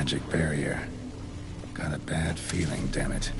magic barrier. Got a bad feeling, damn it.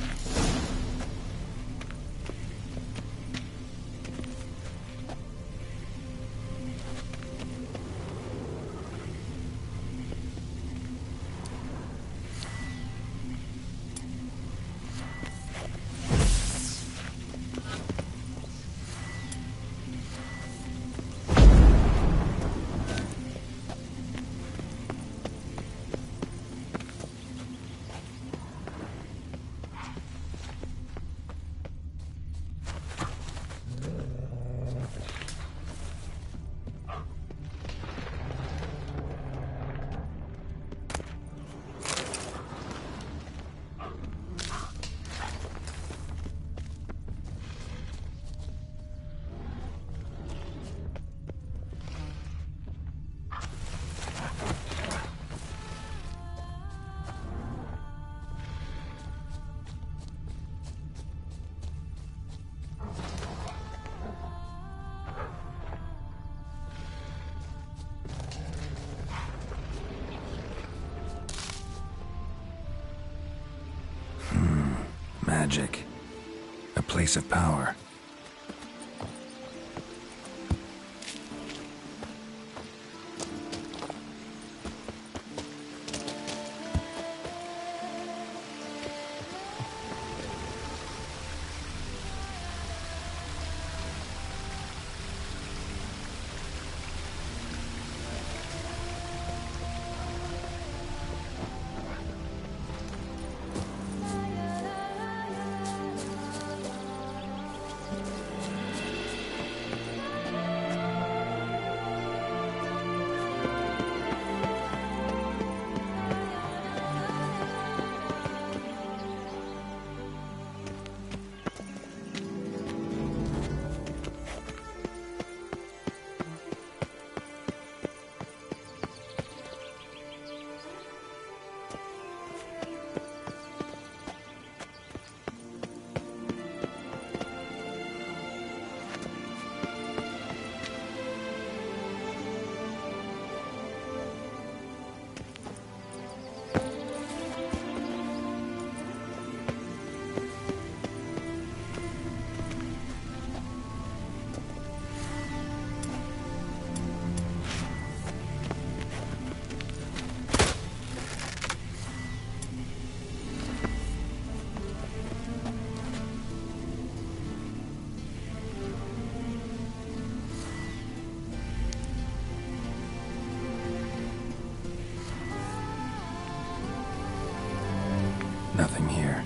Magic. A place of power. Nothing here.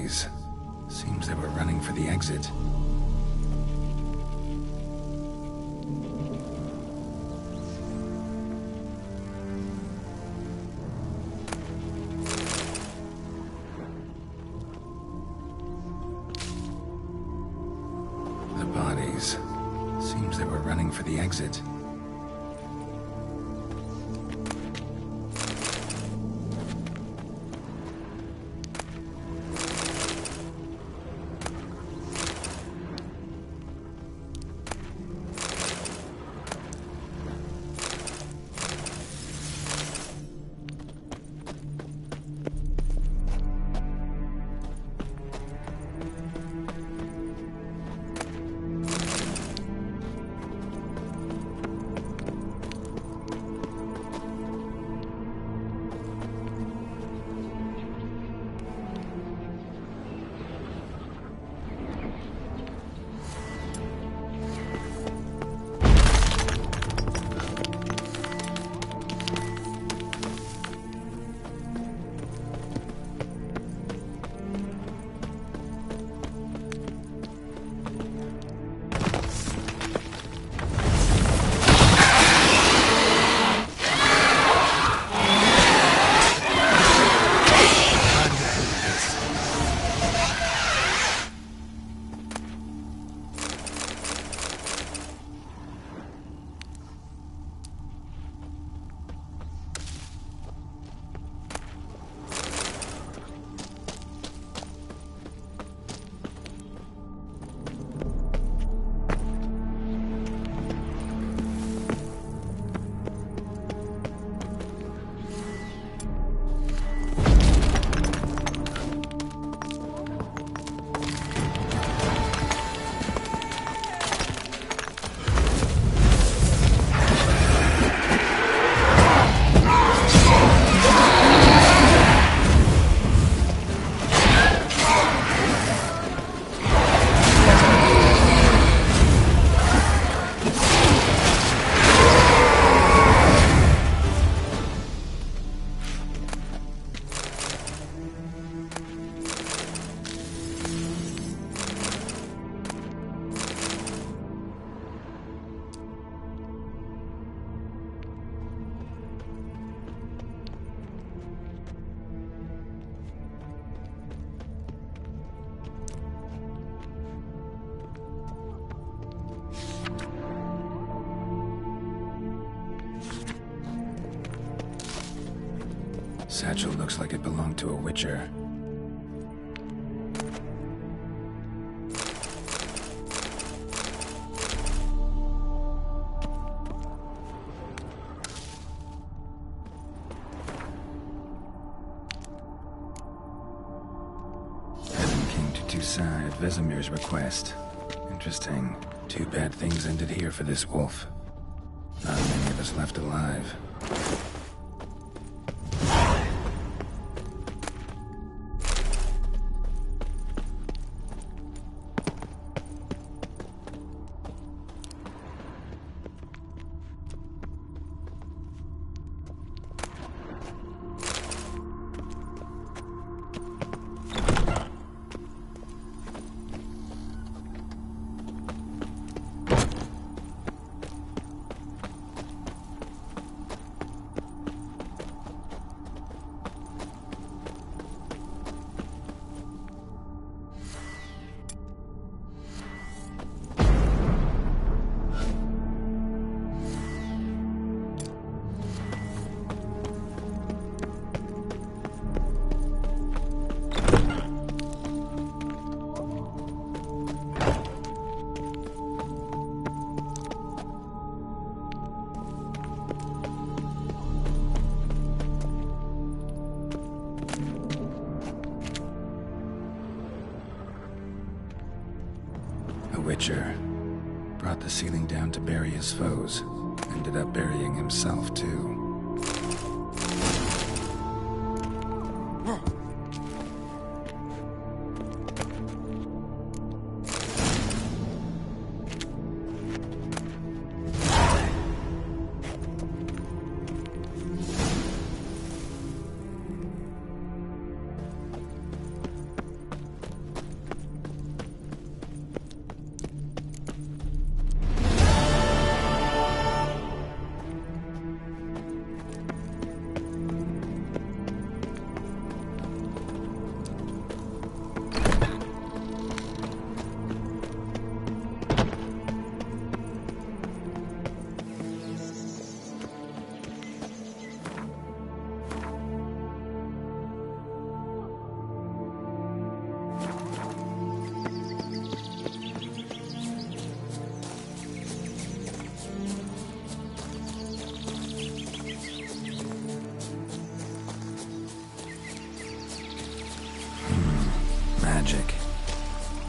bodies. Seems they were running for the exit. The bodies. Seems they were running for the exit. Satchel looks like it belonged to a Witcher. Evan came to Toussaint at Vesemir's request. Interesting. Too bad things ended here for this wolf. Not many of us left alive. Witcher. Brought the ceiling down to bury his foes. Ended up burying himself, too.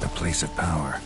A place of power.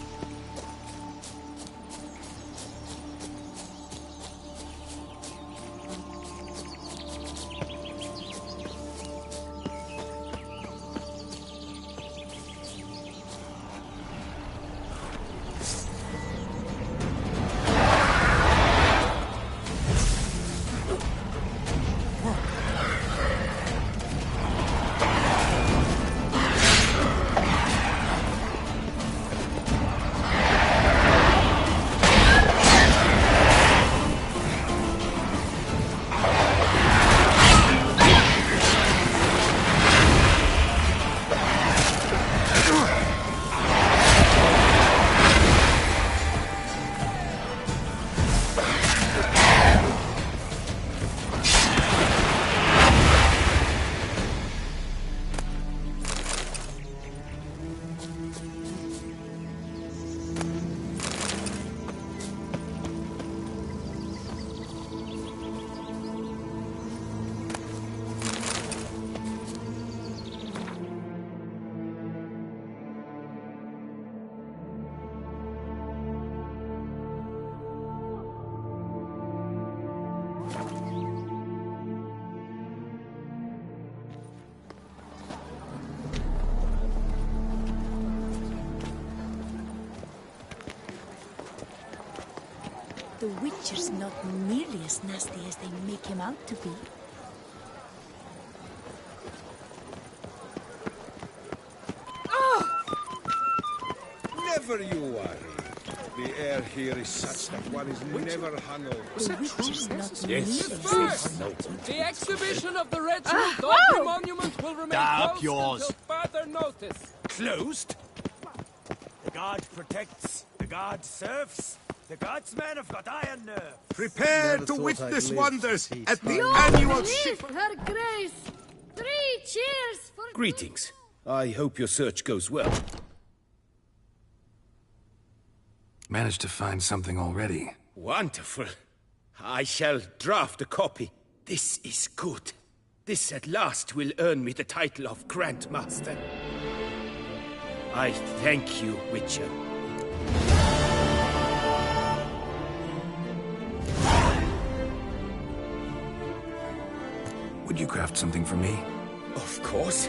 The Witcher's not nearly as nasty as they make him out to be. Never you worry. The air here is such that one is never hungover. The Witcher's not Yes, nearly as yes. The exhibition of the Red Shield Doggery Monument will remain closed until further notice. Closed? The god protects, the god serves. The gods men have got iron nerve. Prepare Never to thought witness I'd live wonders to see at the time. annual ship. Her Grace! 3 cheers for... Greetings. I hope your search goes well. Managed to find something already. Wonderful. I shall draft a copy. This is good. This at last will earn me the title of Grand Master. I thank you, Witcher. Would you craft something for me? Of course.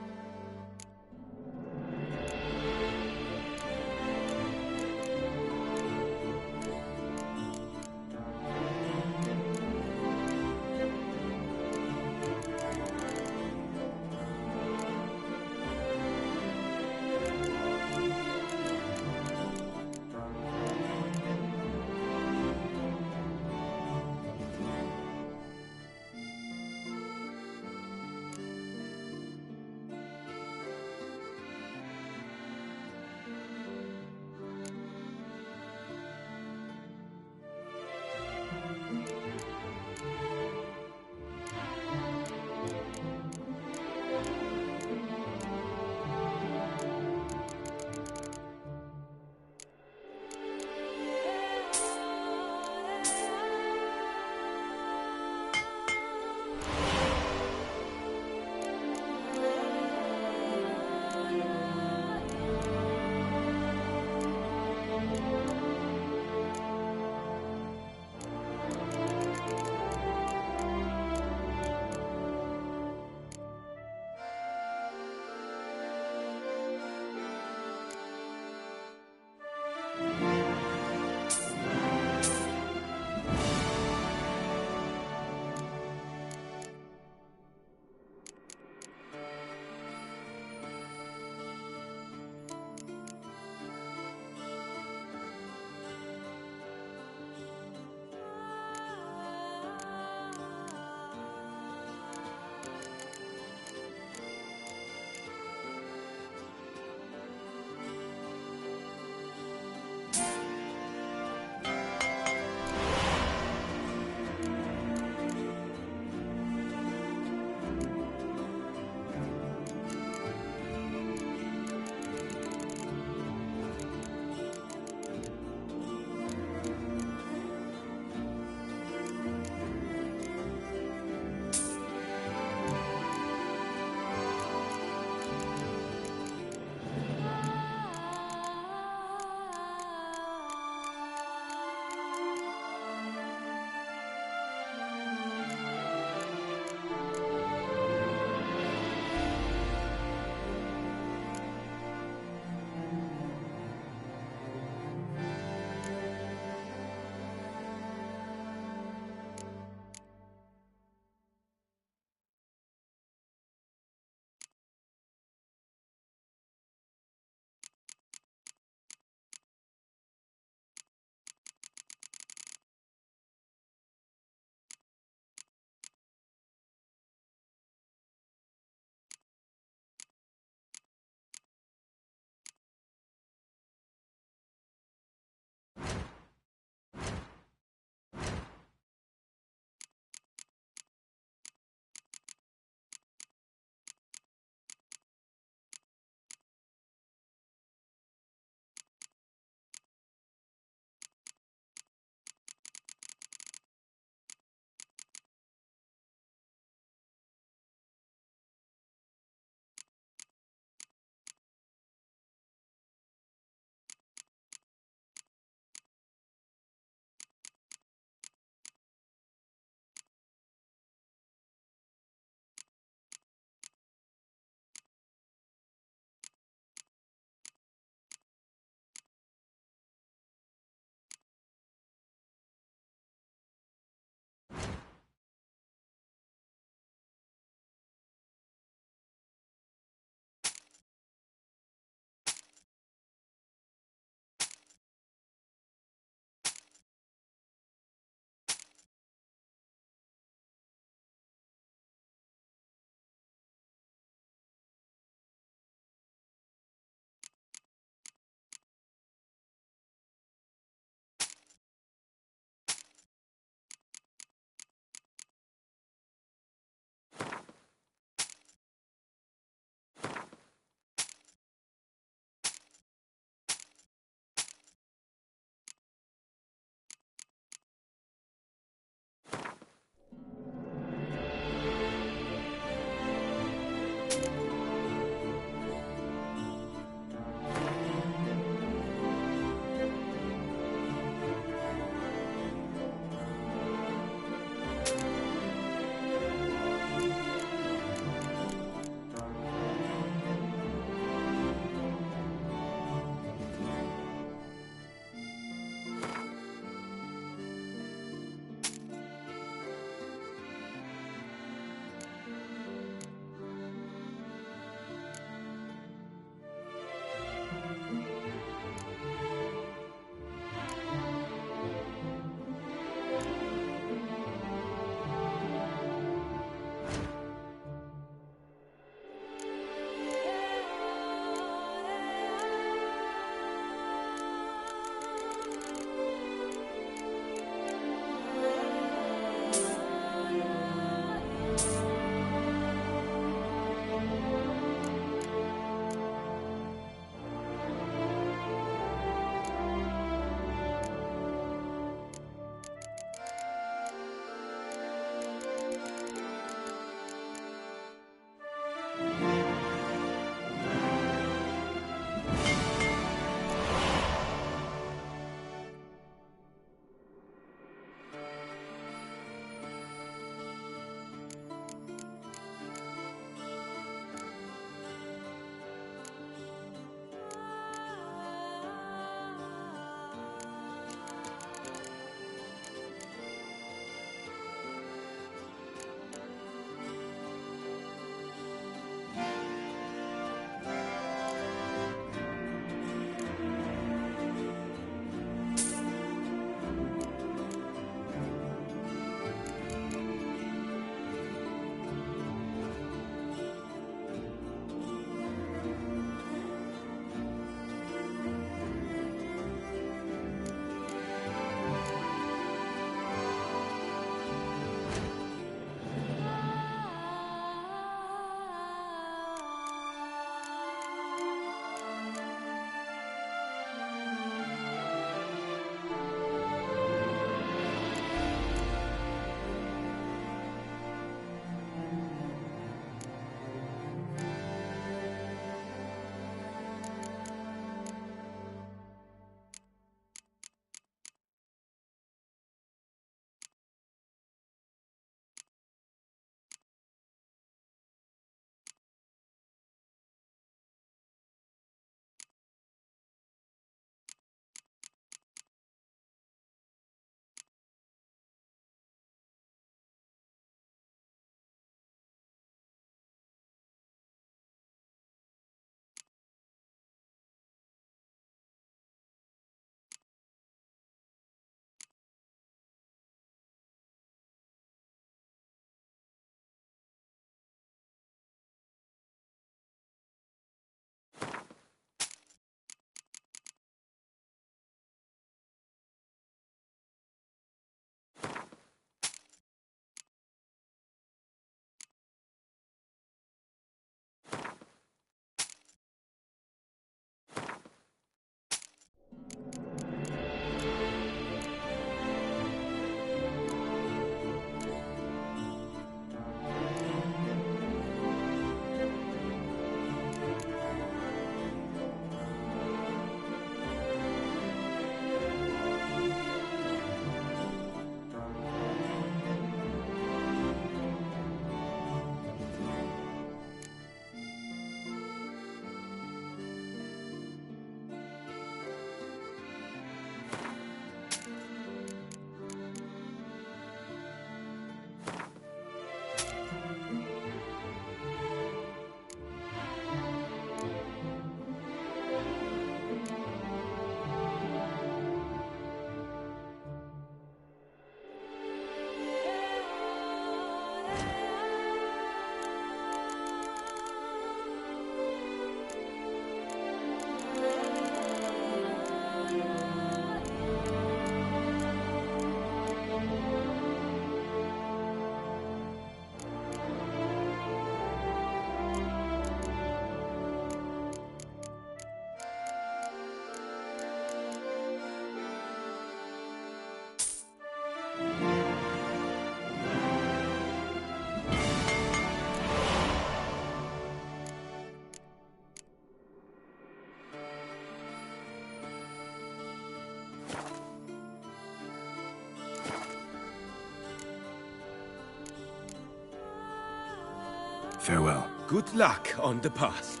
Farewell. Good luck on the path.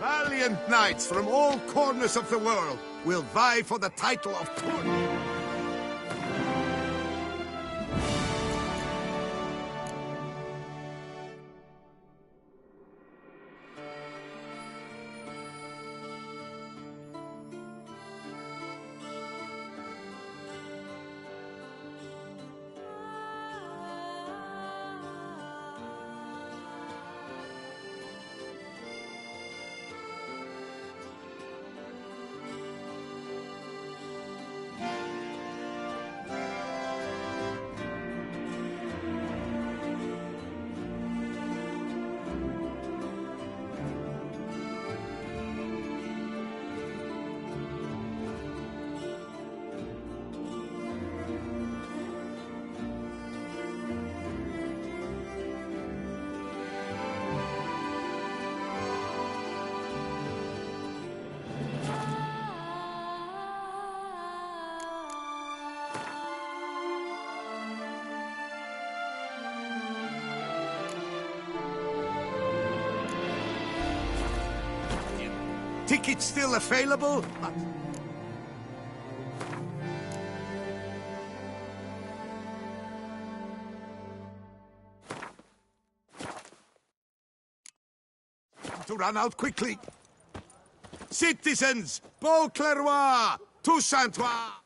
Valiant knights from all corners of the world will vie for the title of Tourney. Tickets still available? To run out quickly. Citizens, Beauclervois, Toussaint-Trois.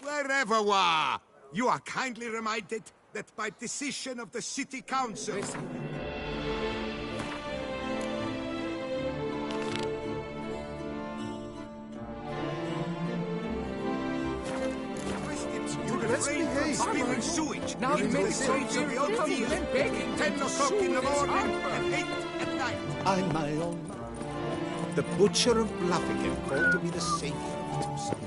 Wherever wa, you are kindly reminded that by decision of the City Council... Let's behave. Spewing sewage Now into it the makes streets of the old field and begging 10 o'clock in the morning heartburn. and 8 at night. I'm my own man. The butcher of Bluffingen called to be the savior of himself.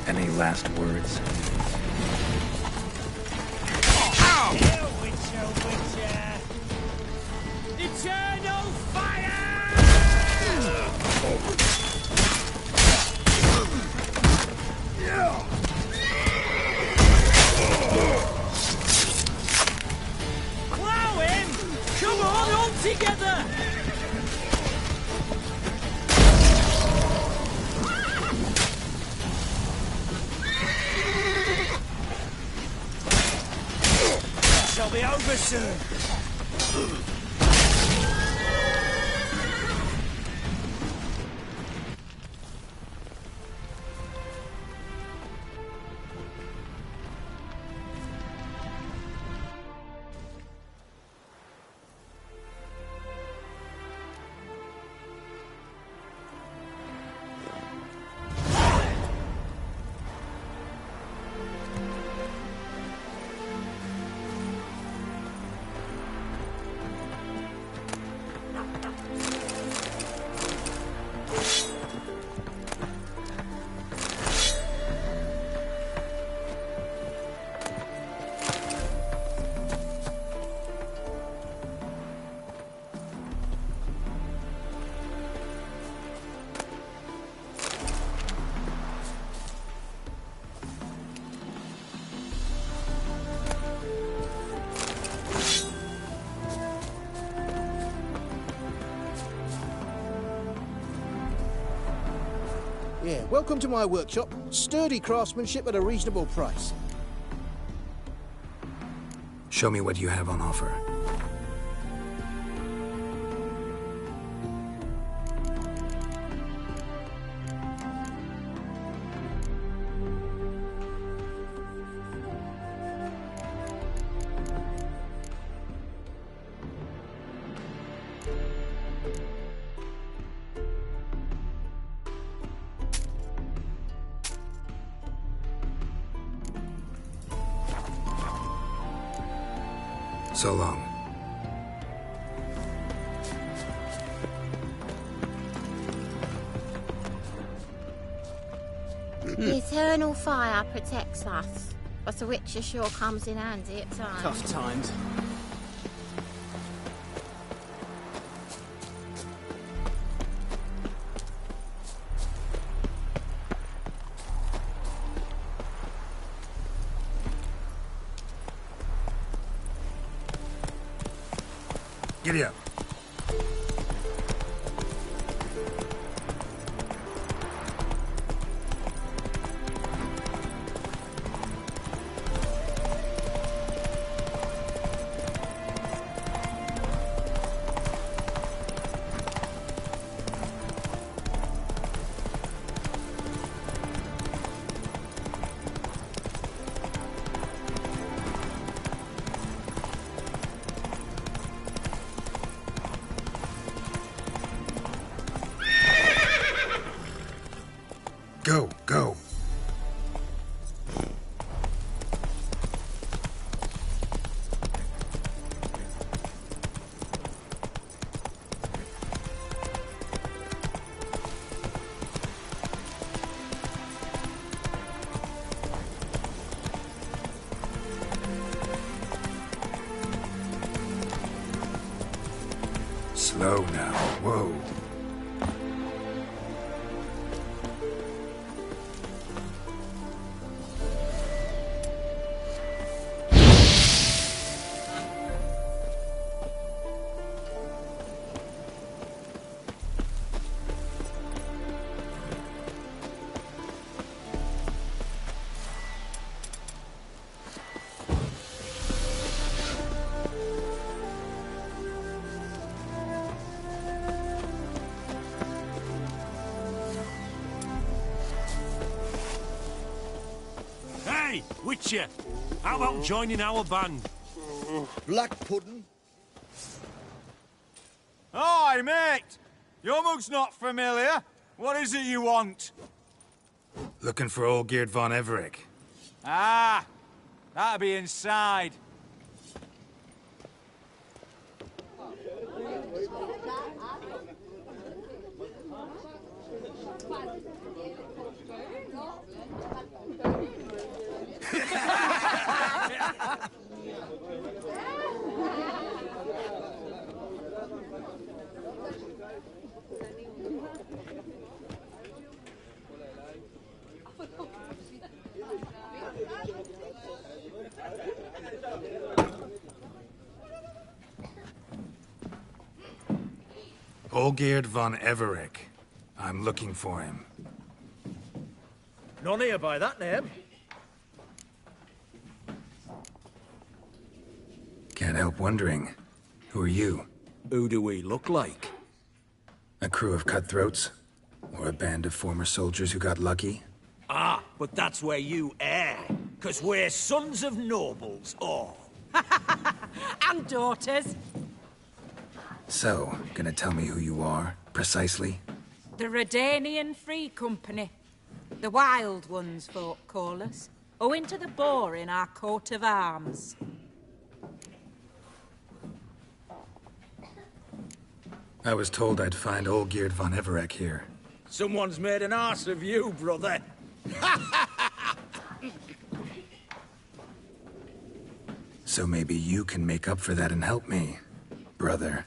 Any last words? Eternal fire! Plow him! Come on, all together! Shall be over soon. Yeah, welcome to my workshop. Sturdy craftsmanship at a reasonable price. Show me what you have on offer. So long. The eternal fire protects us, but the Witcher sure comes in handy at times. Tough times. Giddy up. Go, go. Slow now. Whoa. Hey, Witcher! How about joining our band? Black pudding? Hi, mate! Your mug's not familiar. What is it you want? Looking for old Geert von Everec. Ah, that'll be inside. Olgierd von Everec. I'm looking for him. None here by that name. Can't help wondering. Who are you? Who do we look like? A crew of cutthroats? Or a band of former soldiers who got lucky? Ah, but that's where you err. 'Cause we're sons of nobles, all. And daughters. So, gonna tell me who you are, precisely? The Redanian Free Company. The Wild Ones, folk call us. Owing to the boar in our coat of arms. I was told I'd find Olgierd von Everec here. Someone's made an arse of you, brother. So maybe you can make up for that and help me, brother.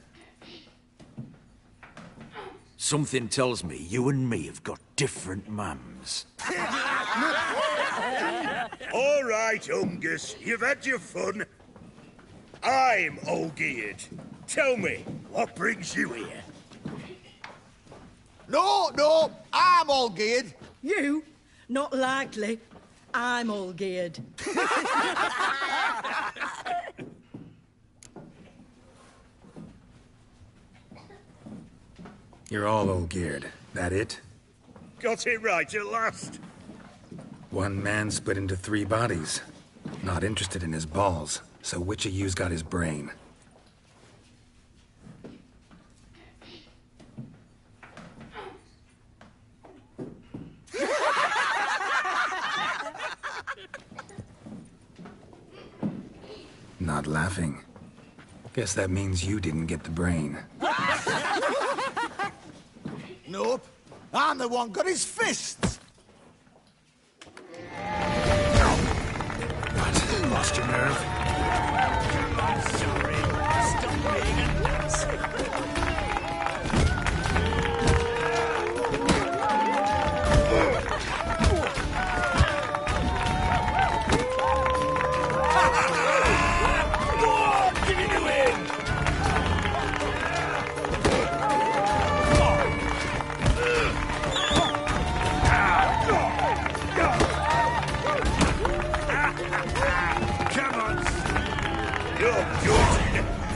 Something tells me you and me have got different mums. All right, Ungus, you've had your fun. I'm Olgierd. Tell me, what brings you here? No, I'm all geared. You? Not likely. I'm all geared. You're all old geared. That it? Got it right at last. One man split into 3 bodies. Not interested in his balls, so which of you's got his brain? Not laughing. Guess that means you didn't get the brain. Nope. I'm the one got his fists. What? Lost your nerve? I'm sorry. Stop being a nuts.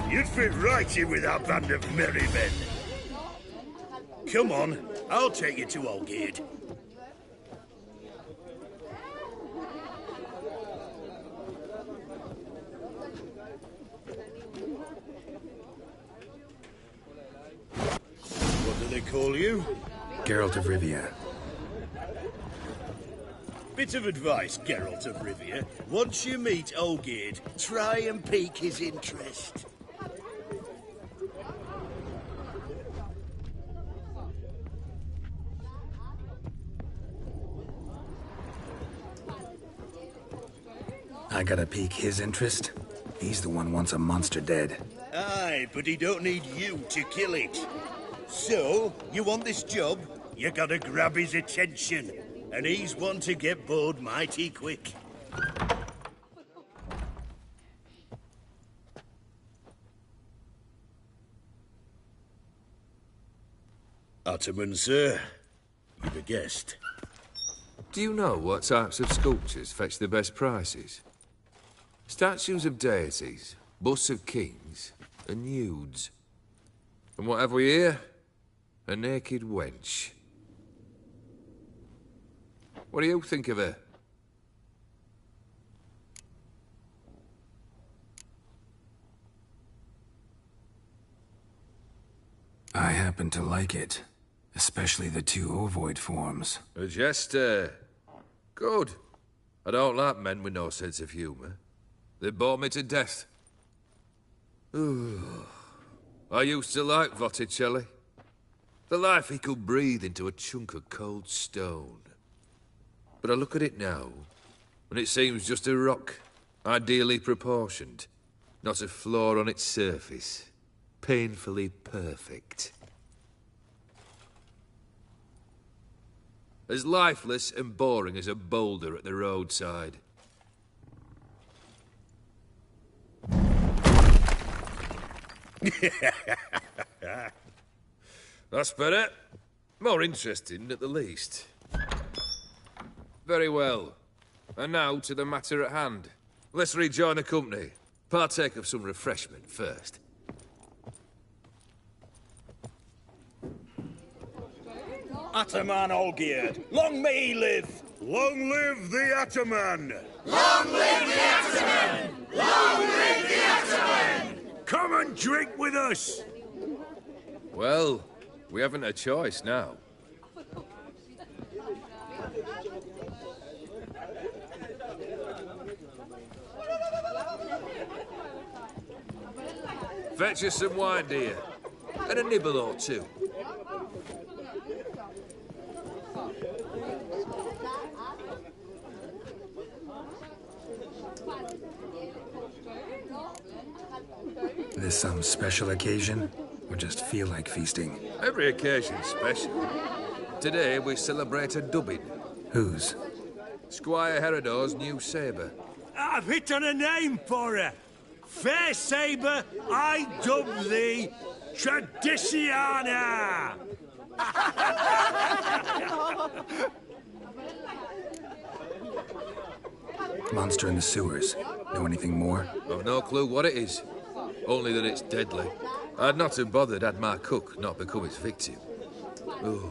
You'd fit right in with our band of merry men. Come on, I'll take you to Oldgate. What do they call you? Geralt of Rivia. Bit of advice, Geralt of Rivia. Once you meet Olgierd, try and pique his interest. I gotta pique his interest? He's the one wants a monster dead. Aye, but he don't need you to kill it. So, you want this job? You gotta grab his attention. And he's one to get bored mighty quick. Ottoman, sir. You've a guest. Do you know what types of sculptures fetch the best prices? Statues of deities, busts of kings, and nudes. And what have we here? A naked wench. What do you think of her? I happen to like it. Especially the 2 ovoid forms. A jester. Good. I don't like men with no sense of humour. They bore me to death. Ooh. I used to like Botticelli. The life he could breathe into a chunk of cold stone. But I look at it now, and it seems just a rock, ideally proportioned, not a flaw on its surface, painfully perfect. As lifeless and boring as a boulder at the roadside. That's better. More interesting, at the least. Very well. And now to the matter at hand. Let's rejoin the company. Partake of some refreshment first. Ataman Olgierd, long may he live! Long live the Ataman! Long live the Ataman! Long live the Ataman! Come and drink with us! Well, we haven't a choice now. Fetch us some wine, dear. And a nibble or two. This some special occasion? Or just feel like feasting? Every occasion's special. Today we celebrate a dubbing. Whose? Squire Herodor's new sabre. I've hit on a name for her. Fair sabre, I dub thee Tradiciana! Monster in the sewers. Know anything more? I've no clue what it is. Only that it's deadly. I'd not have bothered had my cook not become its victim. Oh,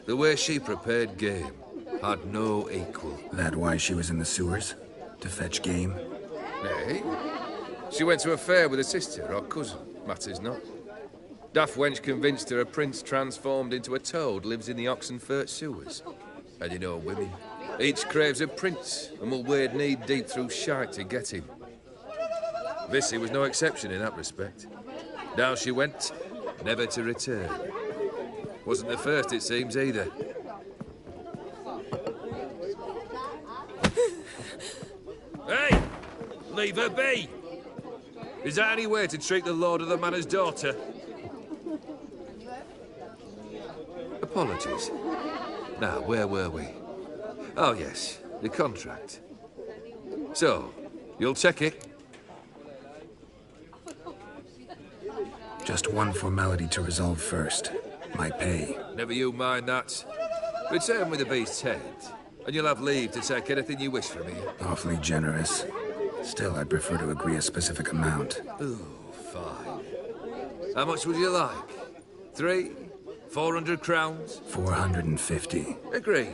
the way she prepared game had no equal. That why she was in the sewers? To fetch game? Hey, she went to a fair with a sister or cousin, matters not. Daft wench convinced her a prince transformed into a toad lives in the Oxenfurt sewers. And you know women, each craves a prince and will wade knee-deep through shite to get him. Vissy was no exception in that respect. Down she went, never to return. Wasn't the first, it seems, either. Hey! Leave her be! Is that any way to treat the lord of the manor's daughter? Apologies. Now, where were we? Oh, yes, the contract. So, you'll check it? Just one formality to resolve first. My pay. Never you mind that. Return with the beast's head, and you'll have leave to take anything you wish from me. Awfully generous. Still, I'd prefer to agree a specific amount. Ooh, fine. How much would you like? 300? 400 crowns? 450. Agreed.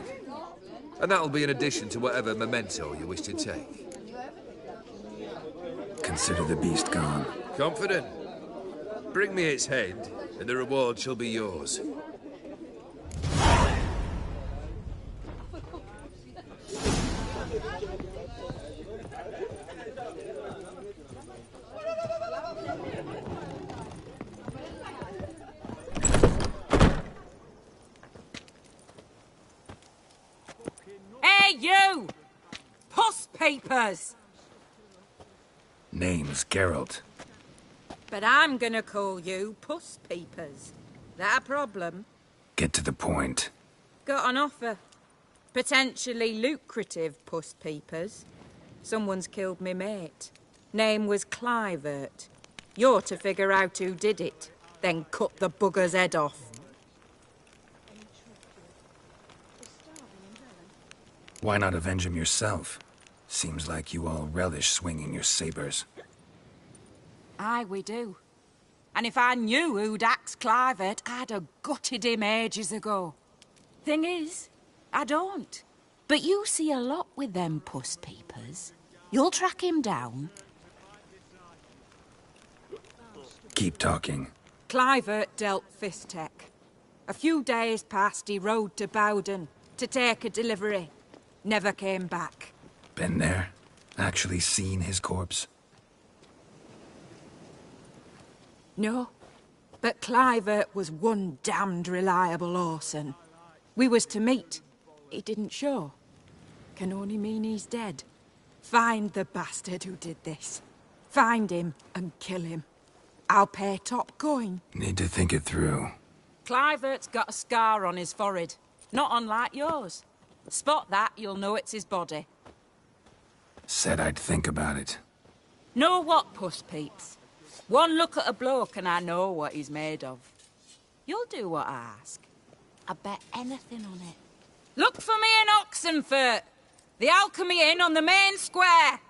And that'll be in addition to whatever memento you wish to take. Consider the beast gone. Confident? Bring me its head, and the reward shall be yours. Hey, you! Puss papers! Name's Geralt. But I'm gonna call you Puss Peepers. That a problem? Get to the point. Got an offer. Potentially lucrative Puss Peepers. Someone's killed me mate. Name was Clivert. You're to figure out who did it, then cut the bugger's head off. Why not avenge him yourself? Seems like you all relish swinging your sabers. Aye, we do. And if I knew who'd axed Clivert, I'd have gutted him ages ago. Thing is, I don't. But you see a lot with them Puss Peepers. You'll track him down. Keep talking. Clivert dealt Fistech. A few days past, he rode to Bowden to take a delivery. Never came back. Been there? Actually seen his corpse? No. But Clivert was one damned reliable horseman. We was to meet. He didn't show. Can only mean he's dead. Find the bastard who did this. Find him and kill him. I'll pay top coin. Need to think it through. Clivert's got a scar on his forehead. Not unlike yours. Spot that, you'll know it's his body. Said I'd think about it. Know what, Puss Peeps? One look at a bloke and I know what he's made of. You'll do what I ask. I bet anything on it. Look for me in Oxenfurt! The Alchemy Inn on the main square!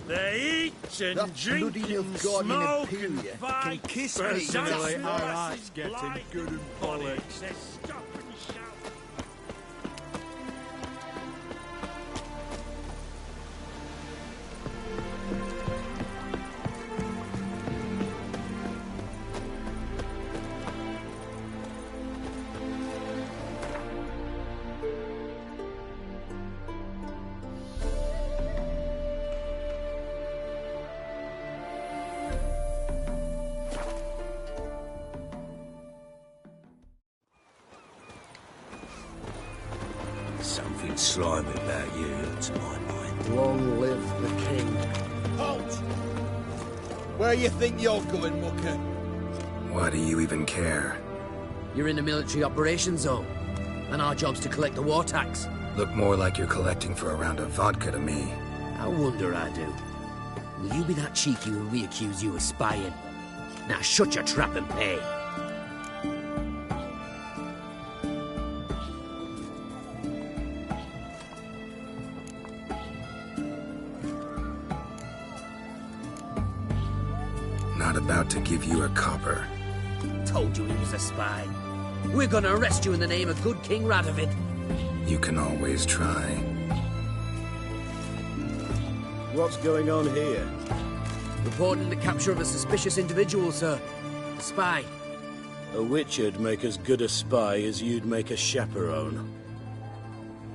They eat and drink and smoke and fight. Can kiss me. Personally, I like getting good and polished. They stop and shout. Something slimy about you, to my mind. Long live the king. Halt! Where you think you're going, mucker? Why do you even care? You're in a military operations zone, and our job's to collect the war tax. Look more like you're collecting for a round of vodka to me. I wonder I do. Will you be that cheeky when we accuse you of spying? Now shut your trap and pay. Not about to give you a copper. Told you he was a spy. We're gonna arrest you in the name of good King Radovid. You can always try. What's going on here? Reporting the capture of a suspicious individual, sir. A spy. A witcher'd make as good a spy as you'd make a chaperone.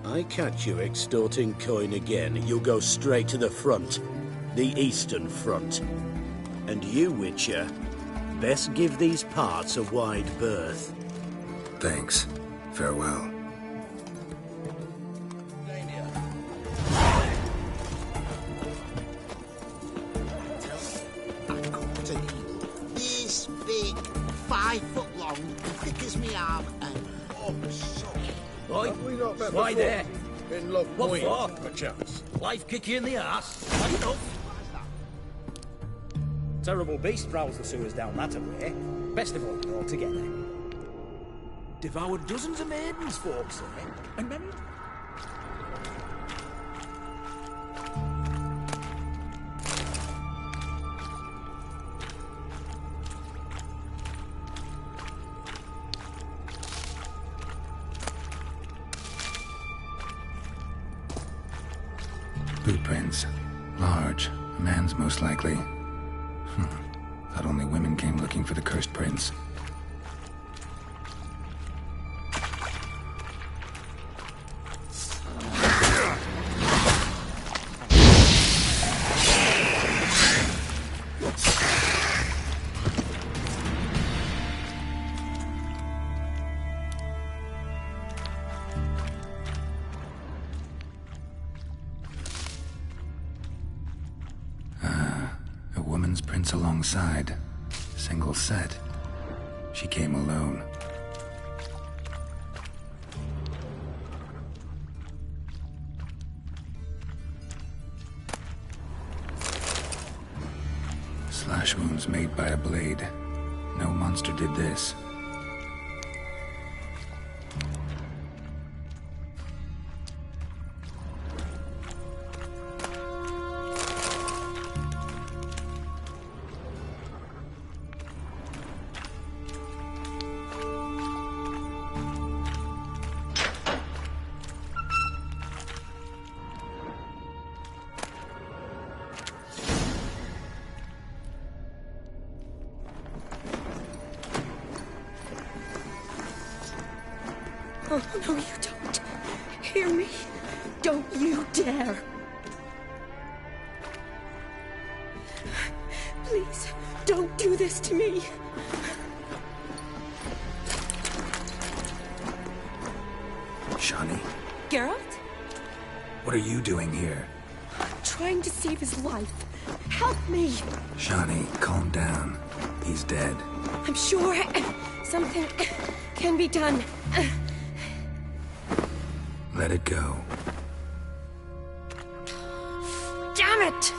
I catch you extorting coin again, you'll go straight to the front. The Eastern Front. And you, Witcher, best give these parts a wide berth. Thanks. Farewell. This big, 5 foot long, thick as me arm, and Oi, met why before? there? In love What with for? perchance. Life kick you in the arse? Had enough? Terrible beast prowls the sewers down that way. Best avoid it altogether. Devoured dozens of maidens, folks, eh? And married. Footprints. Large. A man's most likely. Thought only women came looking for the cursed prince. Prince alongside. Single set. She came alone. Slash wounds made by a blade. No monster did this. Oh, no, you don't. Hear me? Don't you dare. Please, don't do this to me. Shani, Geralt? what are you doing here? I'm trying to save his life. Help me. Shani, calm down. He's dead. I'm sure something can be done. Let it go. Damn it!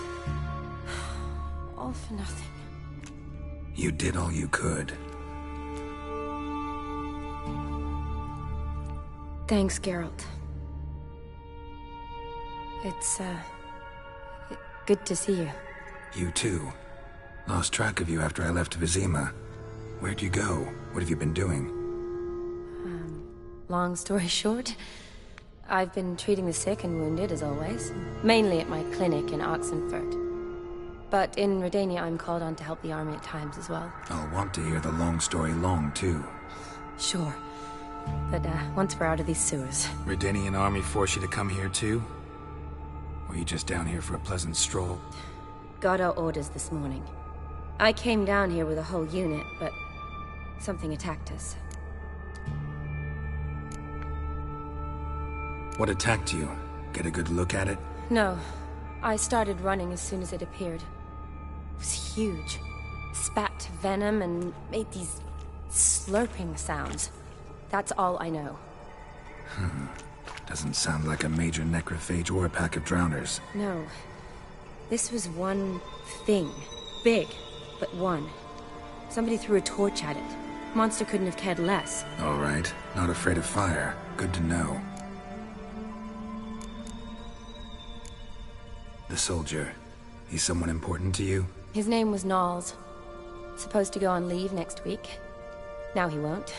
All for nothing. You did all you could. Thanks, Geralt. It's, good to see you. You too. Lost track of you after I left Vizima. Where'd you go? What have you been doing? Long story short, I've been treating the sick and wounded, as always. Mainly at my clinic in Oxenfurt. But in Redania, I'm called on to help the army at times as well. I'll want to hear the long story long, too. Sure. But, once we're out of these sewers... Redanian army forced you to come here, too? Or are you just down here for a pleasant stroll? Got our orders this morning. I came down here with a whole unit, but... something attacked us. What attacked you? Get a good look at it? No. I started running as soon as it appeared. It was huge. Spat venom and made these slurping sounds. That's all I know. Doesn't sound like a major necrophage or a pack of drowners. No. This was one thing. Big, but one. Somebody threw a torch at it. Monster couldn't have cared less. All right. Not afraid of fire. Good to know. The soldier. He's someone important to you? His name was Knowles. Supposed to go on leave next week. Now he won't.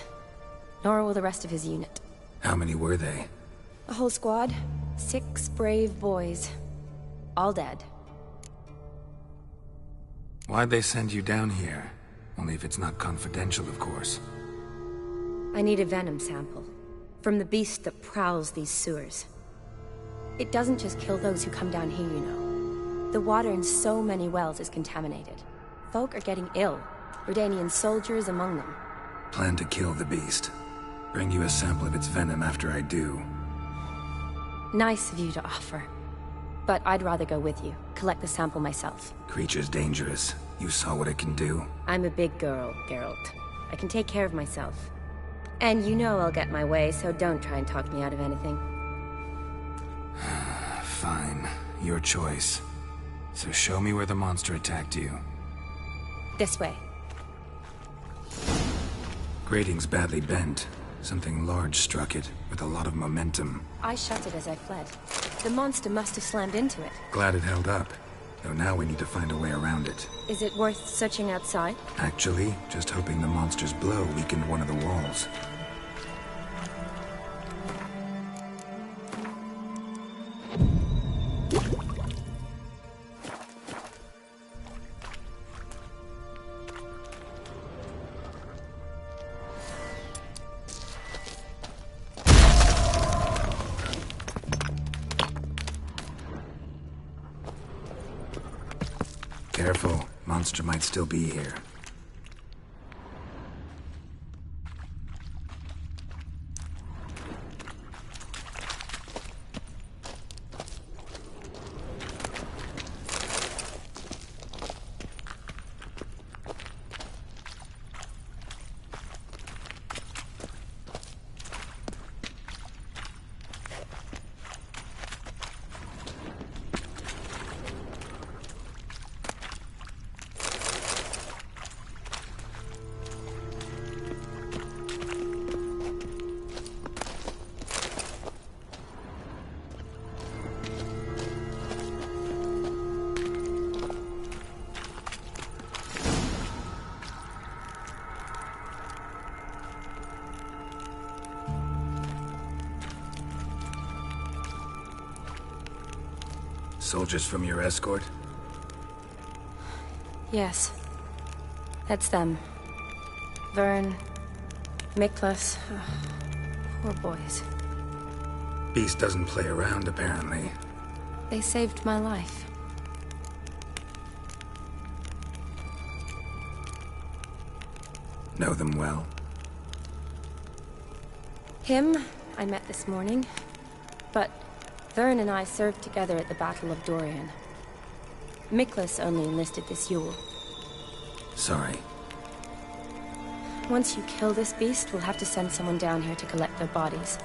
Nor will the rest of his unit. How many were they? A whole squad. 6 brave boys. All dead. Why'd they send you down here? Only if it's not confidential, of course. I need a venom sample. From the beast that prowls these sewers. It doesn't just kill those who come down here, you know. The water in so many wells is contaminated. Folk are getting ill. Redanian soldiers among them. Plan to kill the beast. Bring you a sample of its venom after I do. Nice of you to offer. But I'd rather go with you. Collect the sample myself. Creature's dangerous. You saw what it can do. I'm a big girl, Geralt. I can take care of myself. And you know I'll get my way, so don't try and talk me out of anything. Fine. Your choice. So show me where the monster attacked you. This way. Grating's badly bent. Something large struck it, with a lot of momentum. I shut it as I fled. The monster must have slammed into it. Glad it held up. Though now we need to find a way around it. Is it worth searching outside? Actually, just hoping the monster's blow weakened one of the walls. Careful, monster might still be here. Soldiers from your escort? Yes. That's them. Vern, Miklas. Poor boys. Beast doesn't play around, apparently. They saved my life. Know them well? Him, I met this morning. But Vern and I served together at the Battle of Dorian. Miklas only enlisted this Yule. Sorry. Once you kill this beast, we'll have to send someone down here to collect their bodies.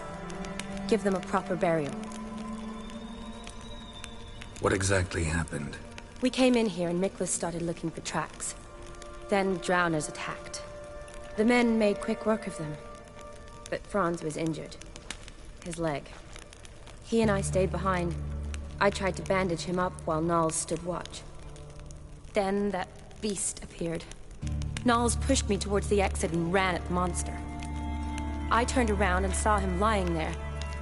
Give them a proper burial. What exactly happened? We came in here and Miklas started looking for tracks. Then drowners attacked. The men made quick work of them. But Franz was injured. His leg. He and I stayed behind. I tried to bandage him up while Knowles stood watch. Then that beast appeared. Knowles pushed me towards the exit and ran at the monster. I turned around and saw him lying there,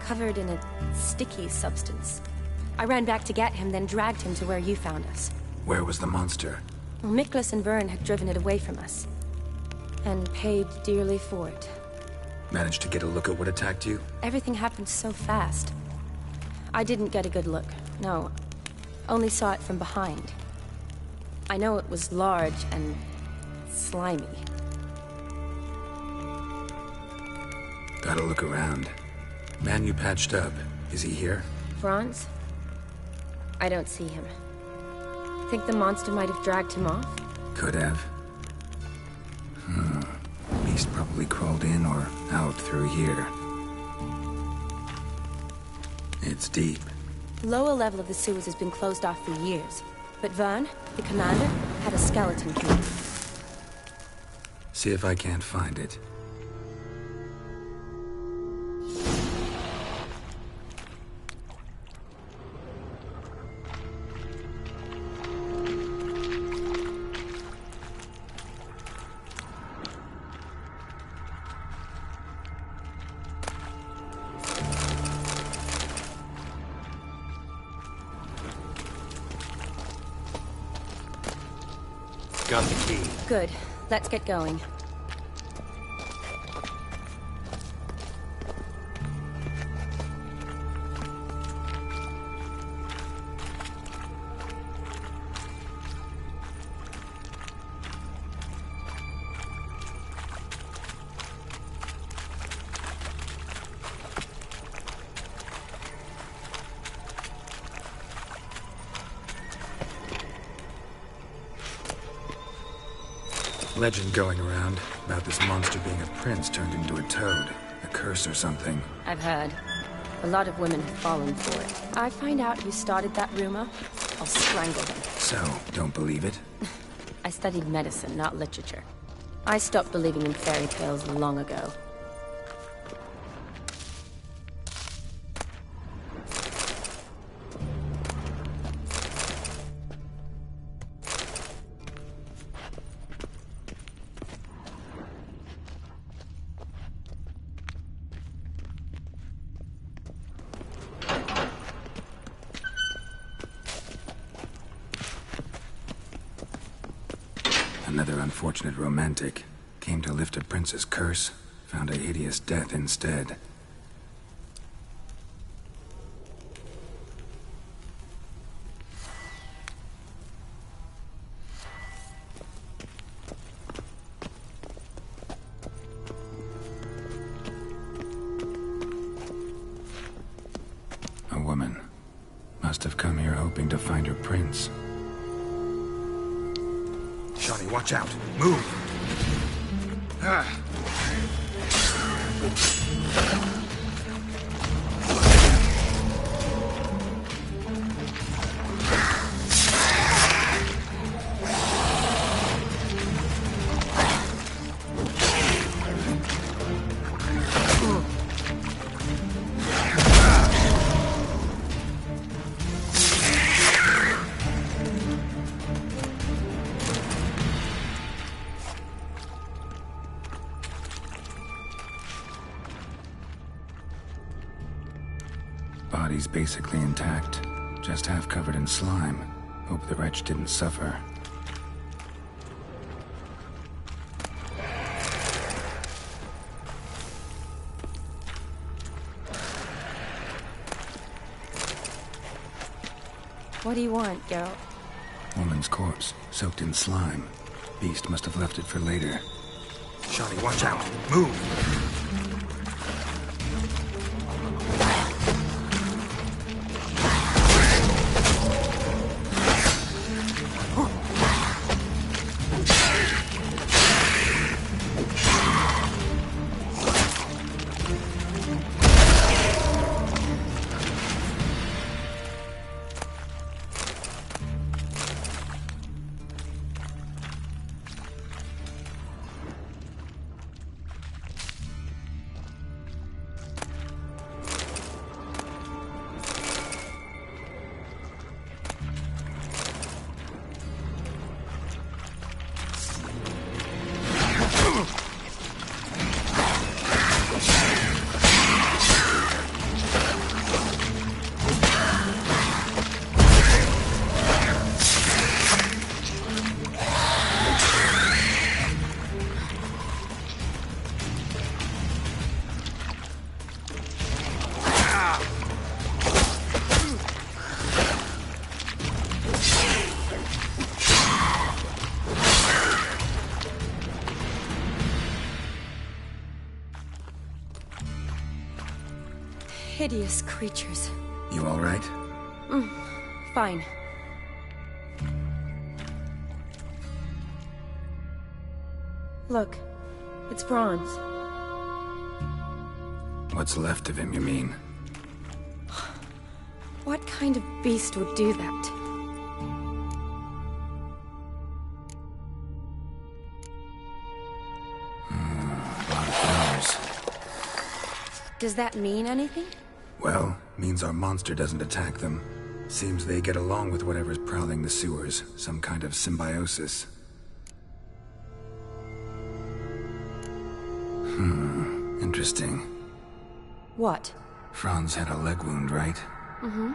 covered in a sticky substance. I ran back to get him, then dragged him to where you found us. Where was the monster? Well, Miklas and Vern had driven it away from us. And paid dearly for it. Managed to get a look at what attacked you? Everything happened so fast. I didn't get a good look, no. Only saw it from behind. I know it was large and slimy. Gotta look around. Man you patched up, is he here? Franz? I don't see him. Think the monster might have dragged him off? Could have. Beast beast probably crawled in or out through here. It's deep. The lower level of the sewers has been closed off for years. But Vern, the commander, had a skeleton key. See if I can't find it. Got the key. Good. Let's get going. Legend going around about this monster being a prince turned into a toad. A curse or something. I've heard. A lot of women have fallen for it. I find out who started that rumor, I'll strangle him. So, don't believe it? I studied medicine, not literature. I stopped believing in fairy tales long ago. Another unfortunate romantic. Came to lift a prince's curse, found a hideous death instead. A woman. Must have come here hoping to find her prince. Johnny, watch out. Move! Body's basically intact, just half covered in slime. Hope the wretch didn't suffer. What do you want, Geralt? Woman's corpse, soaked in slime. Beast must have left it for later. Johnny, watch out. Move! Hideous creatures. You all right? Fine. Look, It's Franz. What's left of him, you mean? What kind of beast would do that? A lot of flowers. Does that mean anything? Well, means our monster doesn't attack them. Seems they get along with whatever's prowling the sewers. Some kind of symbiosis. Interesting. What? Franz had a leg wound, right? Mm-hmm.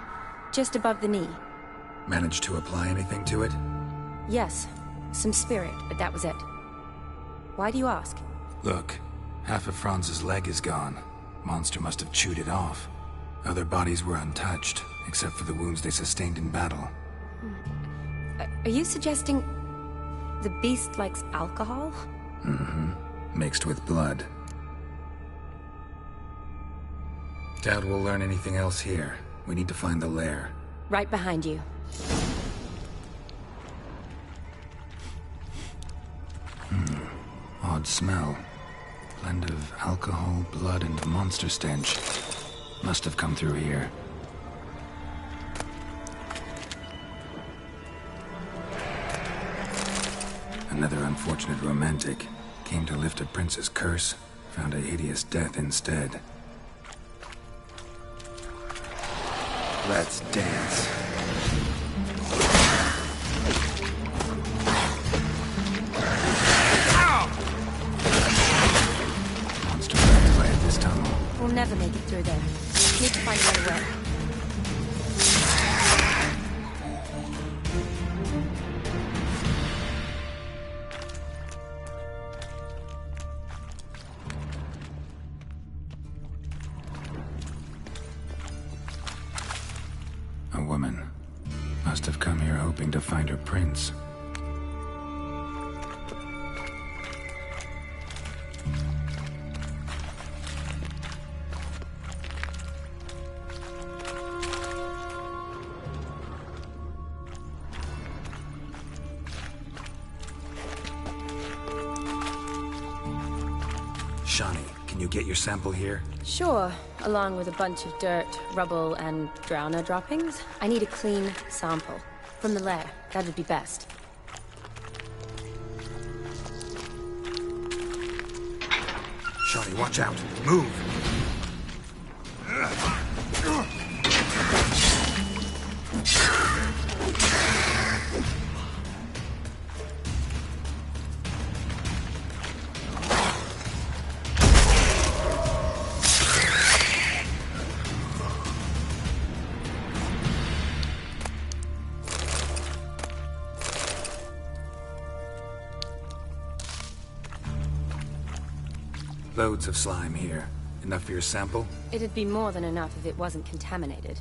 Just above the knee. Managed to apply anything to it? Yes. Some spirit, but that was it. Why do you ask? Look, half of Franz's leg is gone. Monster must have chewed it off. Other bodies were untouched, except for the wounds they sustained in battle. Are you suggesting the beast likes alcohol? Mm-hmm. Mixed with blood. Doubt we'll learn anything else here. We need to find the lair. Right behind you. Odd smell. Blend of alcohol, blood, and monster stench. Must have come through here. Another unfortunate romantic. Came to lift a prince's curse. Found a hideous death instead. Let's dance. Monster right away at this tunnel. We'll never make it through there. Need to find another way. A woman. Must have come here hoping to find her prince. Shani, can you get your sample here? Sure, along with a bunch of dirt, rubble, and drowner droppings. I need a clean sample. From the lair, that would be best. Shani, watch out! Move! Loads of slime here. Enough for your sample? It'd be more than enough if it wasn't contaminated.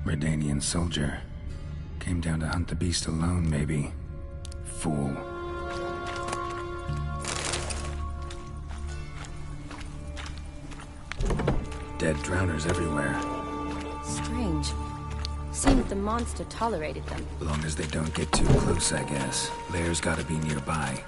Redanian soldier. Came down to hunt the beast alone, maybe. Fool. Dead drowners everywhere. Strange. Seemed the monster tolerated them. Long as they don't get too close, I guess. Lair's gotta be nearby.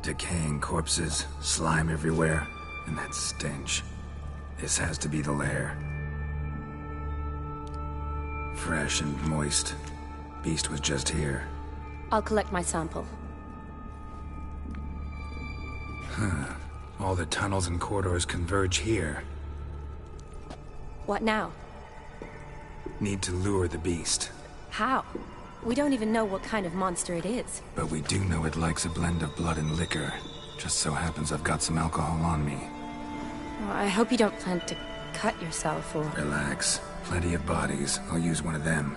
Decaying corpses, slime everywhere, and that stench. This has to be the lair. Fresh and moist. Beast was just here. I'll collect my sample. Huh. All the tunnels and corridors converge here. What now? Need to lure the beast. How? We don't even know what kind of monster it is. But we do know it likes a blend of blood and liquor. Just so happens I've got some alcohol on me. Well, I hope you don't plan to cut yourself, or... Relax. Plenty of bodies. I'll use one of them.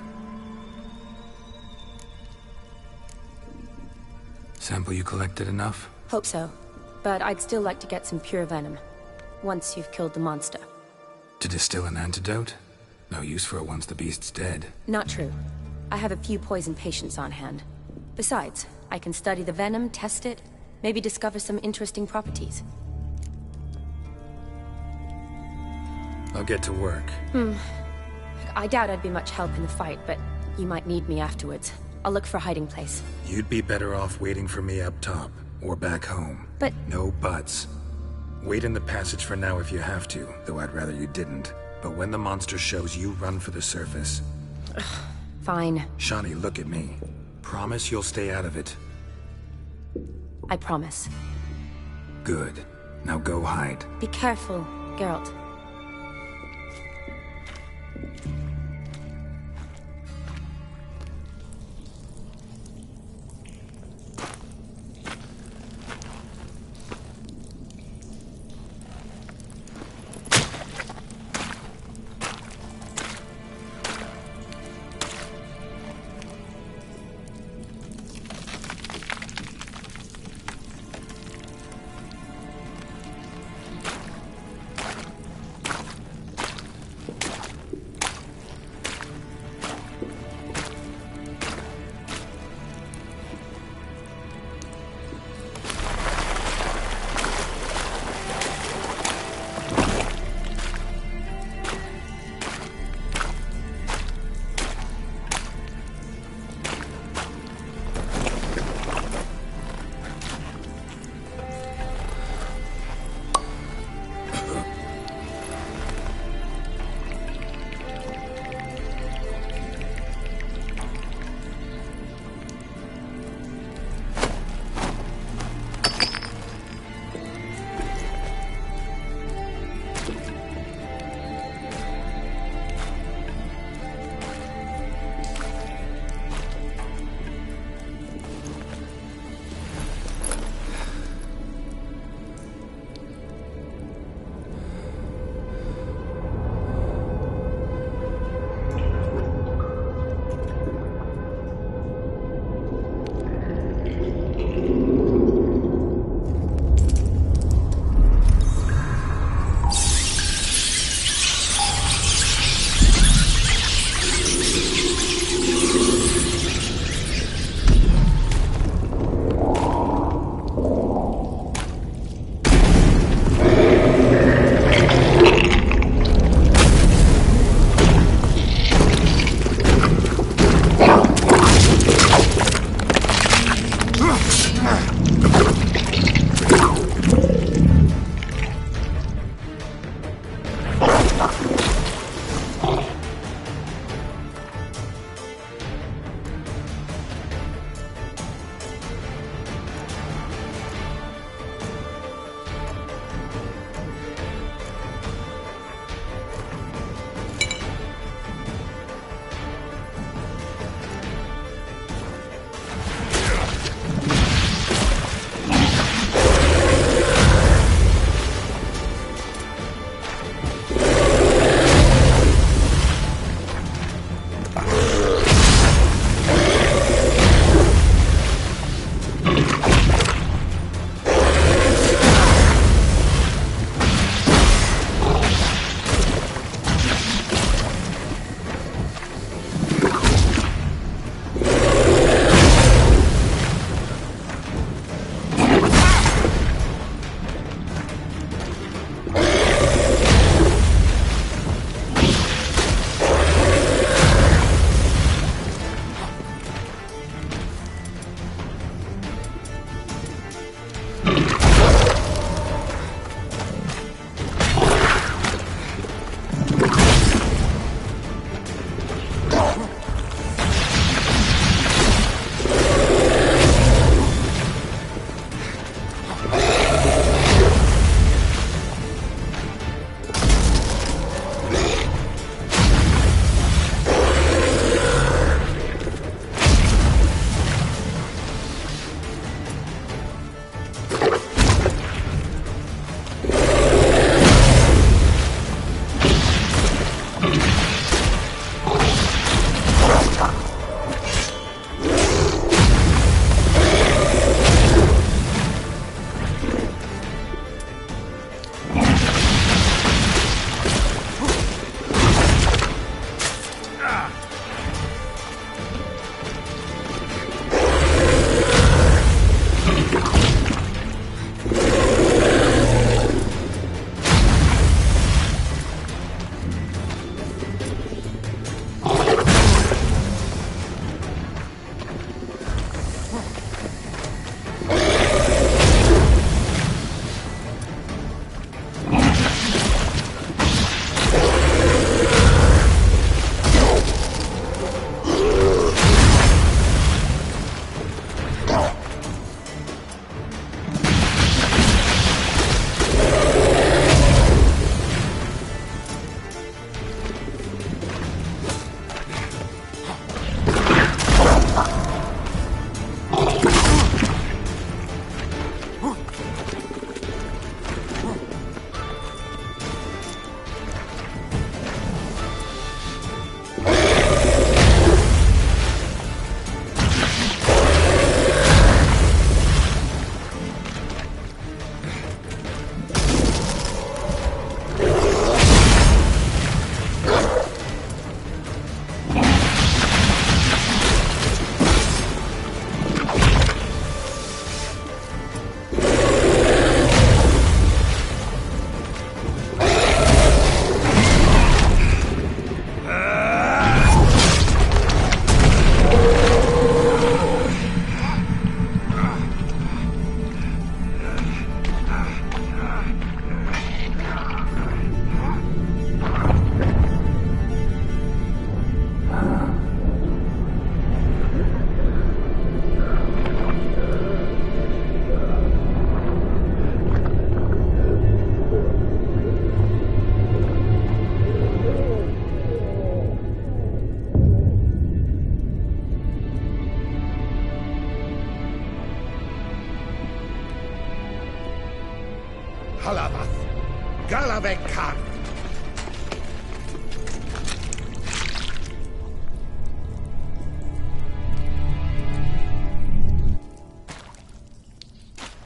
Sample you collected enough? Hope so. But I'd still like to get some pure venom. Once you've killed the monster. To distill an antidote? No use for it once the beast's dead. Not true. I have a few poison patients on hand. Besides, I can study the venom, test it, maybe discover some interesting properties. I'll get to work. I doubt I'd be much help in the fight, but you might need me afterwards. I'll look for a hiding place. You'd be better off waiting for me up top, or back home. But... No buts. Wait in the passage for now if you have to, though I'd rather you didn't. But when the monster shows, you run for the surface. Fine. Shani, look at me. Promise you'll stay out of it. I promise. Good. Now go hide. Be careful, Geralt.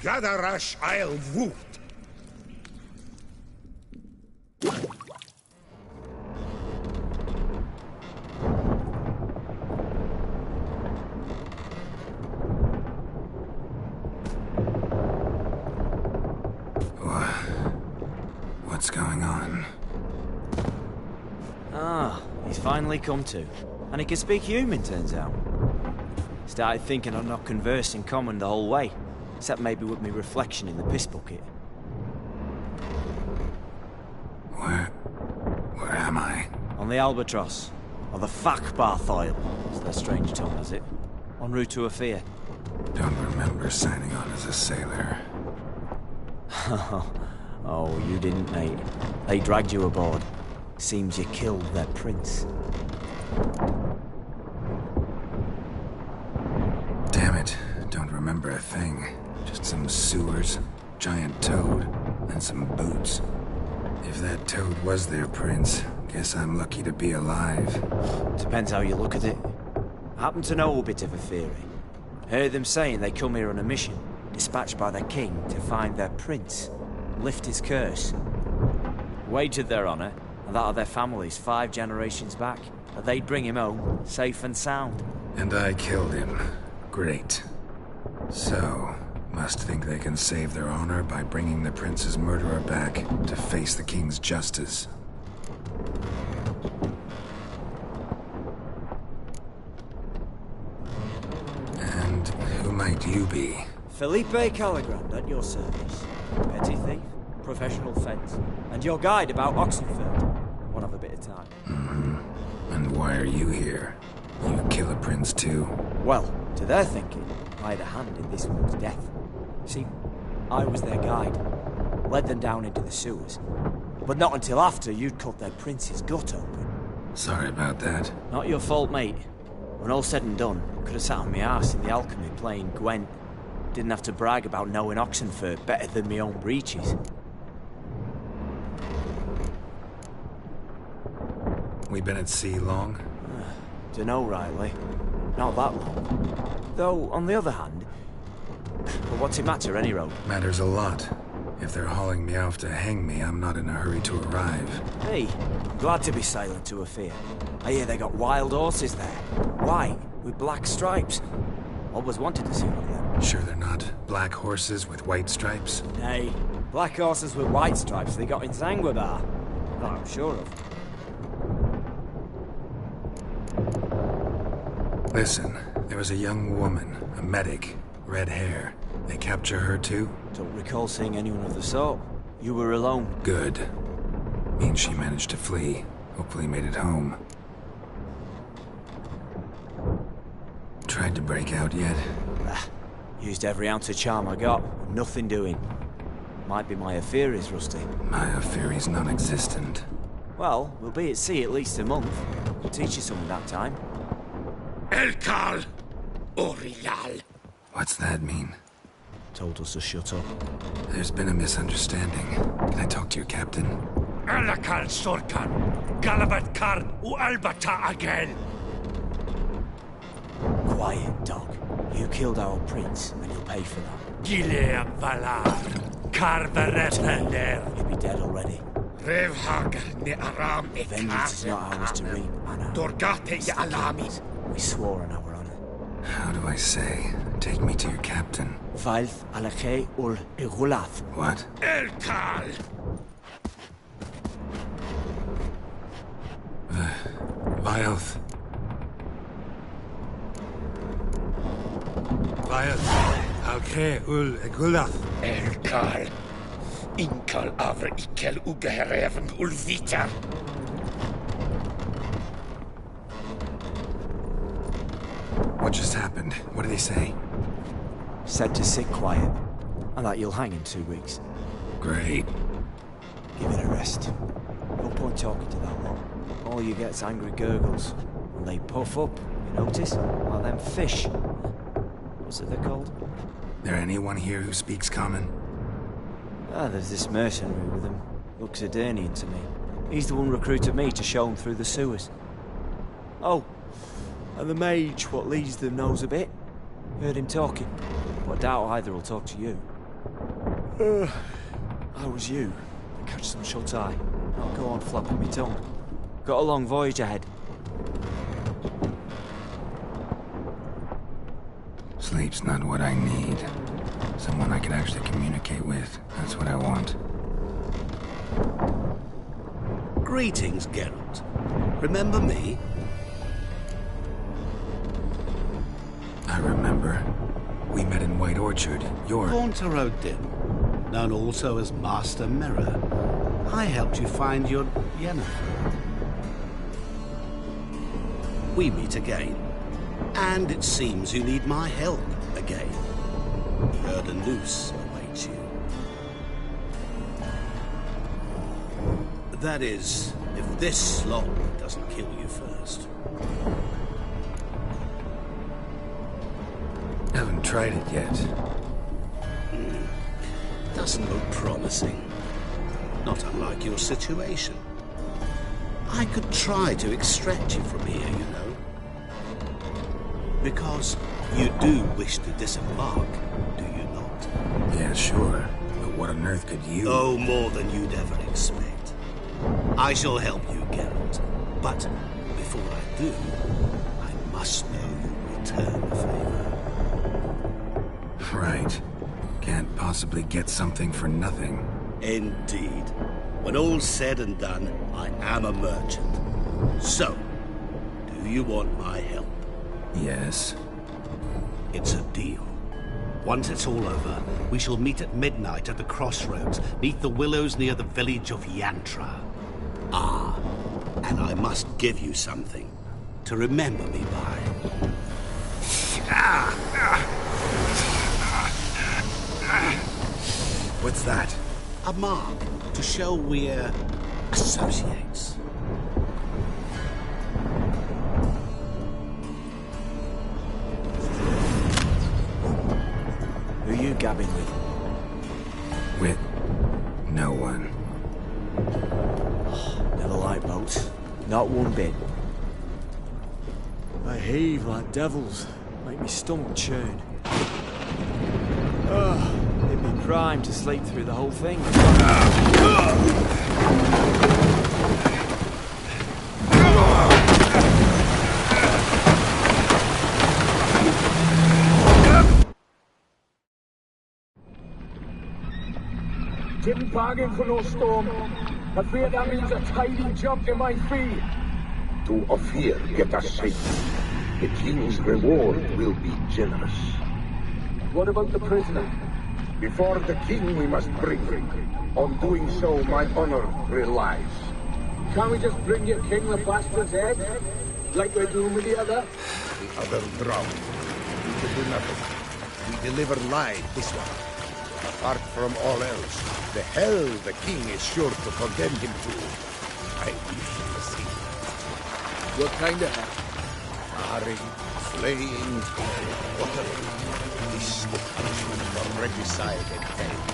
Gadarash I'll woot. What's going on? Ah, he's finally come to. And he can speak human, turns out. Started thinking I'd not conversed in common the whole way, except maybe with me reflection in the piss bucket. Where am I? On the Albatross, or the Fakbarthoil, as their strange tongue has it. En route to Afir. Don't remember signing on as a sailor. Oh, you didn't, mate. They dragged you aboard. Seems you killed their prince. Damn it, don't remember a thing. Just some sewers, giant toad, and some boots. If that toad was their prince, guess I'm lucky to be alive. Depends how you look at it. I happen to know a bit of a theory. Heard them saying they come here on a mission, dispatched by their king to find their prince, lift his curse. Wagered their honor, and that of their families 5 generations back, that they'd bring him home, safe and sound. And I killed him. Great. So, must think they can save their honor by bringing the prince's murderer back to face the king's justice. And who might you be? Felipe Caligrand, at your service. Petty thief, professional fence, and your guide about Oxenford. Won't have a bit of time. Mm-hmm. And why are you here? You kill a prince too? Well, to their thinking, I had a hand in this one's death. See, I was their guide. Led them down into the sewers. But not until after you'd cut their prince's gut open. Sorry about that. Not your fault, mate. When all said and done, could have sat on my arse in the alchemy playing Gwent. Didn't have to brag about knowing Oxenford better than my own breeches. We been at sea long? Dunno, Riley. Not that long. Though, on the other hand... Well, what's it matter, any road? Matters a lot. If they're hauling me off to hang me, I'm not in a hurry to arrive. Hey, I'm glad to be sailing to Afir. I hear they got wild horses there. White, with black stripes. Always wanted to see one of them. Sure they're not black horses with white stripes? Nay, black horses with white stripes they got in Zanguebar. That I'm sure of. Listen, there was a young woman, a medic, red hair. They capture her too? Don't recall seeing anyone of the sort. You were alone. Good. Means she managed to flee. Hopefully made it home. Tried to break out yet? Used every ounce of charm I got. Nothing doing. Might be my affair is rusty. My affair is non-existent. Well, we'll be at sea at least a month. We'll teach you something that time. Elkal Orilal. What's that mean? Told us to shut up. There's been a misunderstanding. Can I talk to your captain? Alakal Sorkan. Galabat Karn U Albata again. Quiet, dog. You killed our prince, and you'll pay for that. Gileam Valar. Carveretender. You'll be dead already. Revhagar ne Aram Vengeance is not ours to reap, Anna. Dorgate ya Alamis. We swore on our honor. How do I say? Take me to your captain. Valth Alakhe ul Igulath. What? Elkal! Vilth. Vilth. Alkhe ul Igulath. Elkal. Inkal avre ikel ugehereven ulvita. What just happened? What did he say? Said to sit quiet, and that you'll hang in 2 weeks. Great. Give it a rest. No point talking to that lot. All you get's angry gurgles. And they puff up, you notice? Like them fish. What's it they're called? There anyone here who speaks common? There's this mercenary with him. Looks Adernian to me. He's the one recruited me to show him through the sewers. Oh, and the mage what leads them knows a bit. Heard him talking, but I doubt either will talk to you. How was you? Catch some shut-eye. Not go on flapping me tongue. Got a long voyage ahead. Sleep's not what I need. Someone I can actually communicate with. That's what I want. Greetings, Geralt. Remember me? I remember. We met in White Orchard. You're... Haunter Odin, known also as Master Mirror. I helped you find your Yennefer. We meet again. And it seems you need my help again. Heard a noose awaits you. That is, if this slop doesn't kill you first. Haven't tried it yet. Doesn't look promising. Not unlike your situation. I could try to extract you from here, you know. Because you do wish to disembark, do you not? Yeah, sure. But what on earth could you... Oh, more than you'd ever expect. I shall help you, Geralt. But before I do, I must know you'll return the favor. Right. Can't possibly get something for nothing. Indeed. When all's said and done, I am a merchant. So, do you want my help? Yes. It's a deal. Once it's all over, we shall meet at midnight at the crossroads, neath the willows near the village of Yantra. Ah, and I must give you something to remember me by. What's that? A mark to show we're associates. Who you gabbing with? With no one. Never liked boats. Not one bit. They heave like devils. Make me stomach churn. It'd be prime to sleep through the whole thing. Didn't bargain for no storm. I fear that means a tidy jump in my fee. To Ophir, get us safe. The king's reward will be generous. What about the prisoner? Before the king we must bring him. On doing so, my honor relies. Can't we just bring your king the bastard's head? Like we're doing with the other? The other drowned. We can do nothing. We deliver live this one. Apart from all else, the hell the king is sure to condemn him to. I wish to see. What kind of hell? Marring, flaying, whatever. This is the punishment for regicide and hate.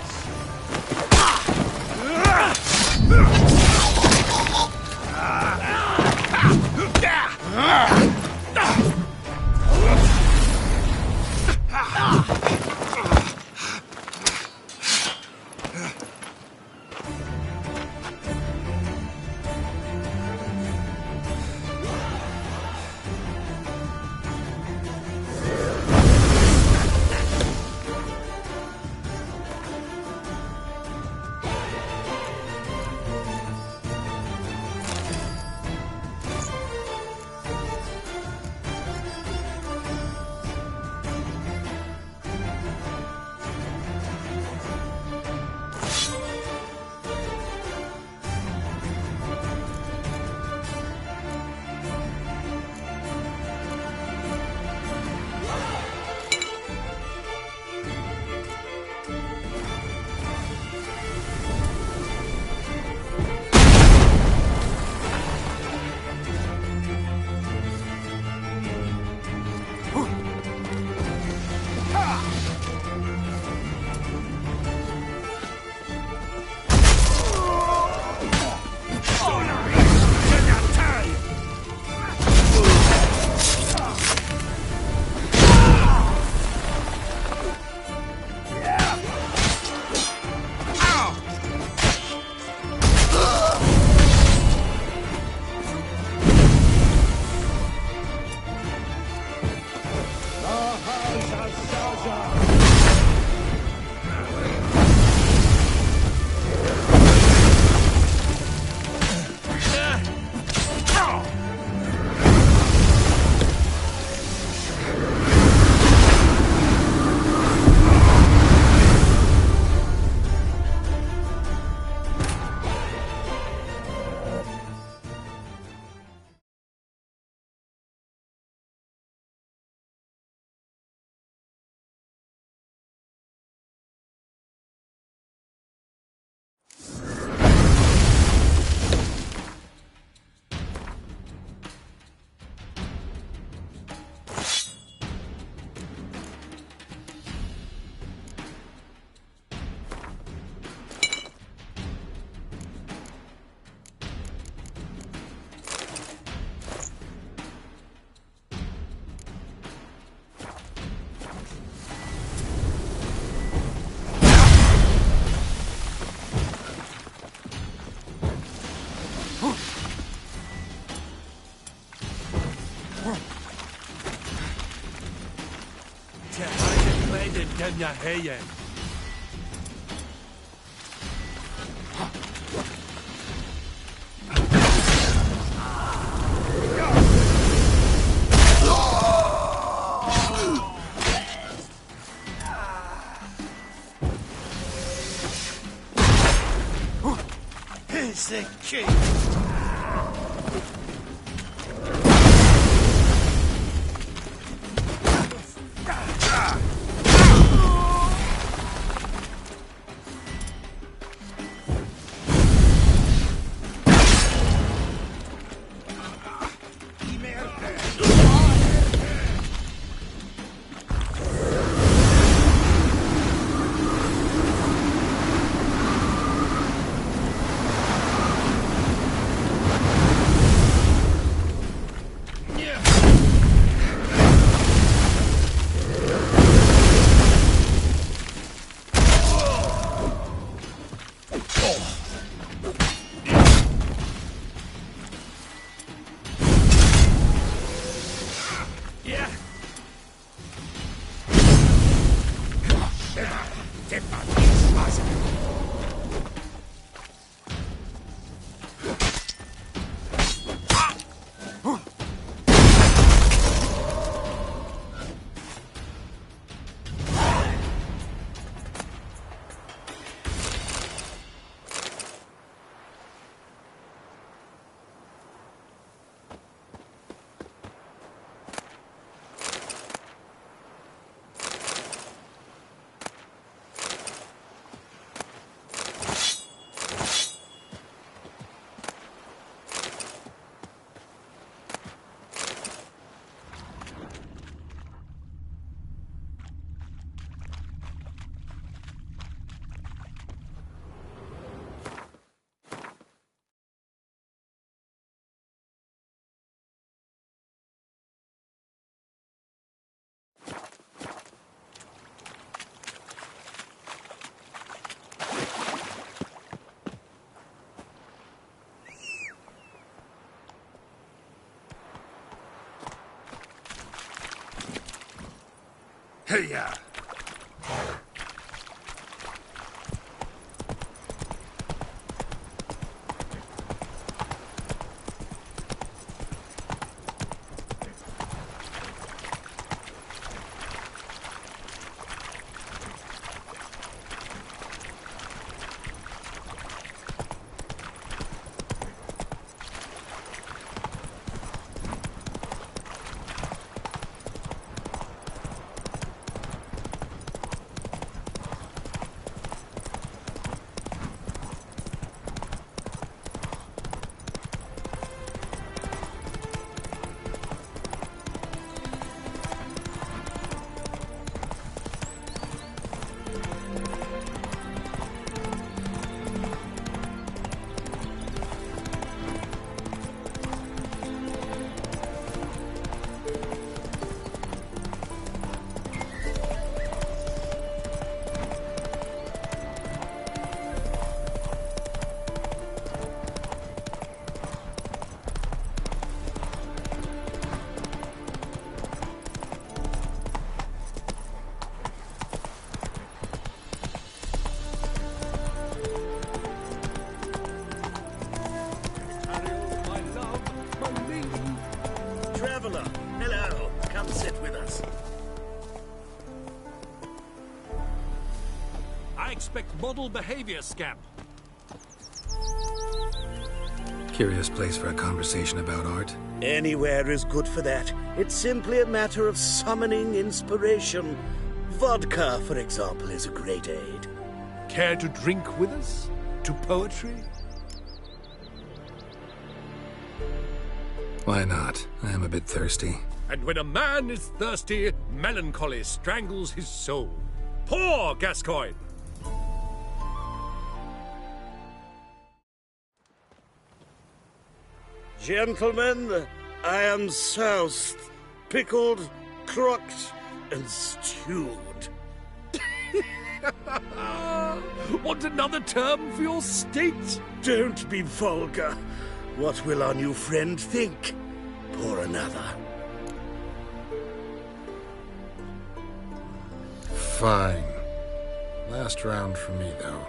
Here's the king. Hey-ya! Traveler, hello. Come sit with us. I expect model behavior, scamp. Curious place for a conversation about art. Anywhere is good for that. It's simply a matter of summoning inspiration. Vodka, for example, is a great aid. Care to drink with us? To poetry? Why not? I am a bit thirsty. And when a man is thirsty, melancholy strangles his soul. Pour, Gascoigne! Gentlemen, I am soused, pickled, crocked, and stewed. Want another term for your state? Don't be vulgar. What will our new friend think? Pour another. Fine. Last round for me, though.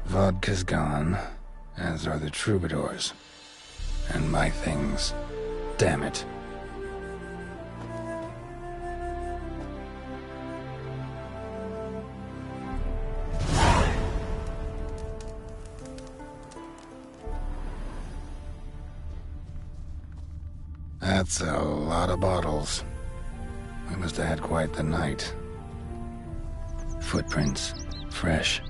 Vodka's gone, as are the troubadours. And my things. Damn it. That's a lot of bottles. We must have had quite the night. Footprints. Fresh.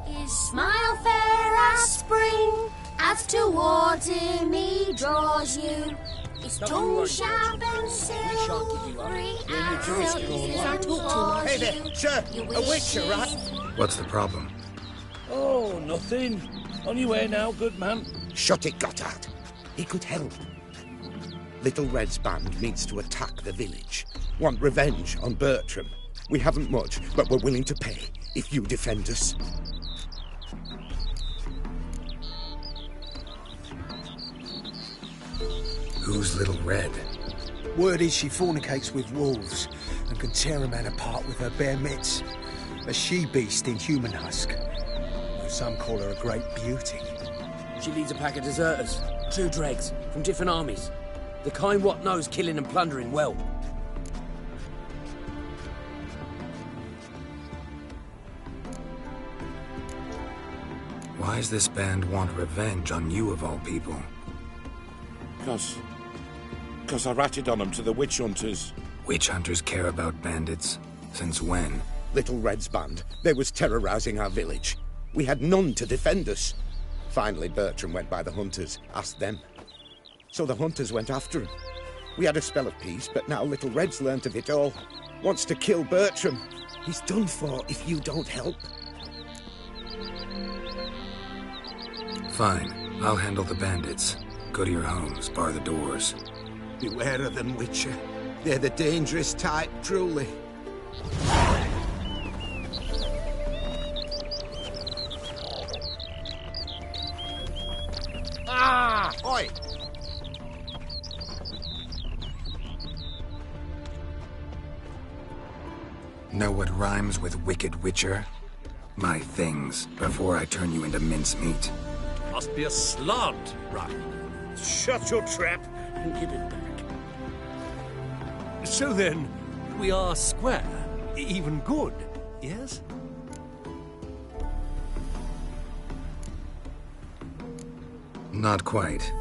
His smile fair as spring, as towards him he draws you. His tongue sharp and silvery as silk. Hey there, sir! A witcher, right? What's the problem? Oh, nothing. On your way now, good man. Shut it, Gotthard. He could help. Little Red's band means to attack the village. Want revenge on Bertram. We haven't much, but we're willing to pay if you defend us. Who's Little Red? Word is she fornicates with wolves and can tear a man apart with her bare mitts. A she-beast in human husk. Though some call her a great beauty. She leads a pack of deserters, true dregs, from different armies. The kind what knows killing and plundering well. Why does this band want revenge on you of all people? Because I ratted on them to the witch hunters. Witch hunters care about bandits? Since when? Little Red's band. They was terrorizing our village. We had none to defend us. Finally, Bertram went by the hunters, asked them. So the hunters went after him. We had a spell of peace, but now Little Red's learnt of it all. Wants to kill Bertram. He's done for if you don't help. Fine. I'll handle the bandits. Go to your homes, bar the doors. Beware of them, Witcher. They're the dangerous type, truly. Ah! Oi! Know what rhymes with wicked Witcher? My things, before I turn you into mincemeat. Must be a slant, right? Shut your trap and give it back. So then, we are square, even good, yes? Not quite.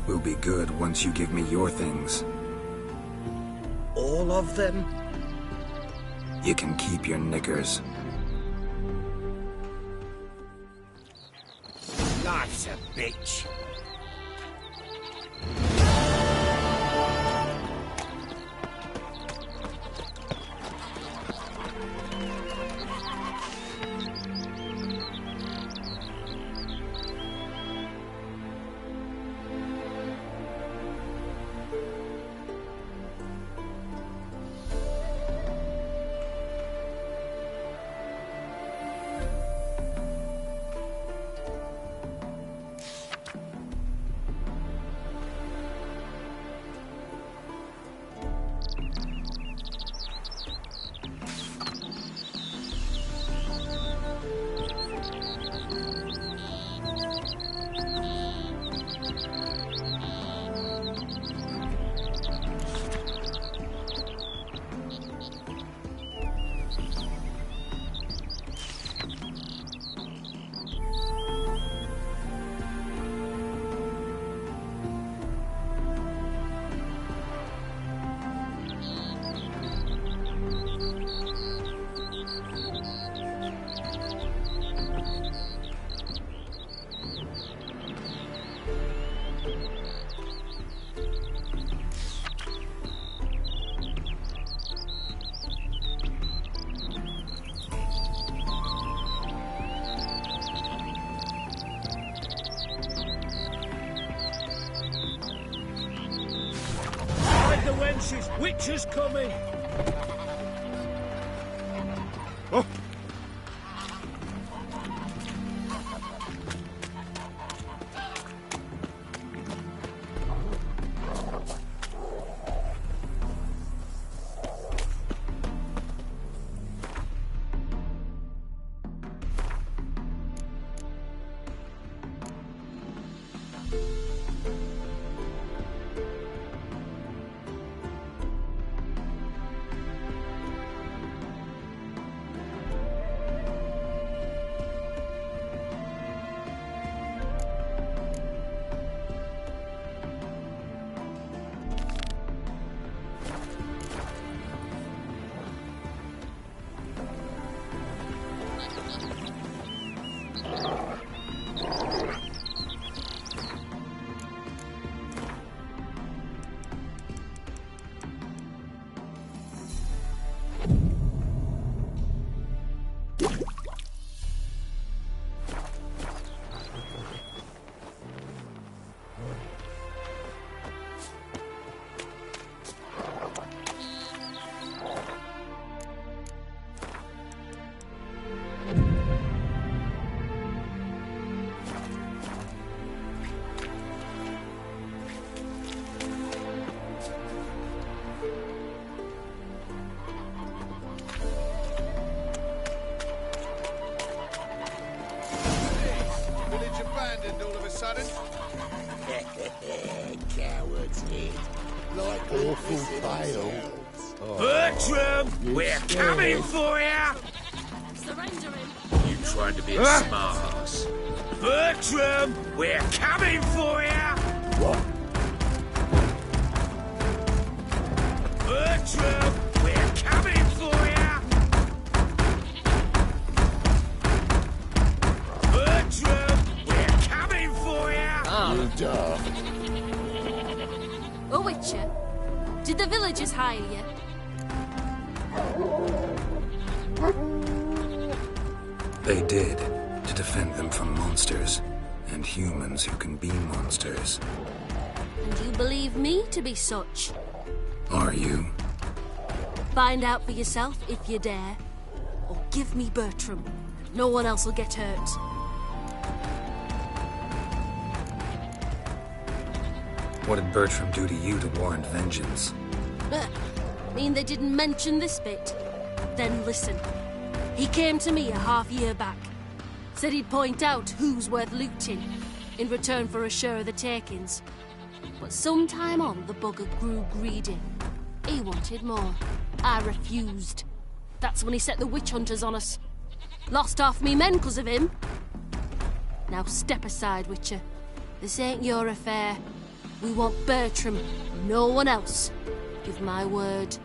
We'll be good once you give me your things. All of them? You can keep your knickers. Life's a bitch. defences! Witcher's coming! Oh! Village abandoned all of a sudden. Cowards, like awful pale. Bertram, we're coming for ya! Surrender him. You trying to be a smart ass? Bertram, we're coming for ya! What? Bertram, we're coming for ya! Bertram, we're coming for ya! You dog. Oh, Witcher, did the villagers hire you? They did, to defend them from monsters, and humans who can be monsters. And you believe me to be such? Are you? Find out for yourself if you dare. Or give me Bertram. No one else will get hurt. What did Bertram do to you to warrant vengeance? Mean they didn't mention this bit? Then listen. He came to me a half-year back. Said he'd point out who's worth looting, in return for a share of the takings. But sometime on, the bugger grew greedy. He wanted more. I refused. That's when he set the witch hunters on us. Lost half me men 'cause of him. Now step aside, Witcher. This ain't your affair. We want Bertram, no one else. Give my word.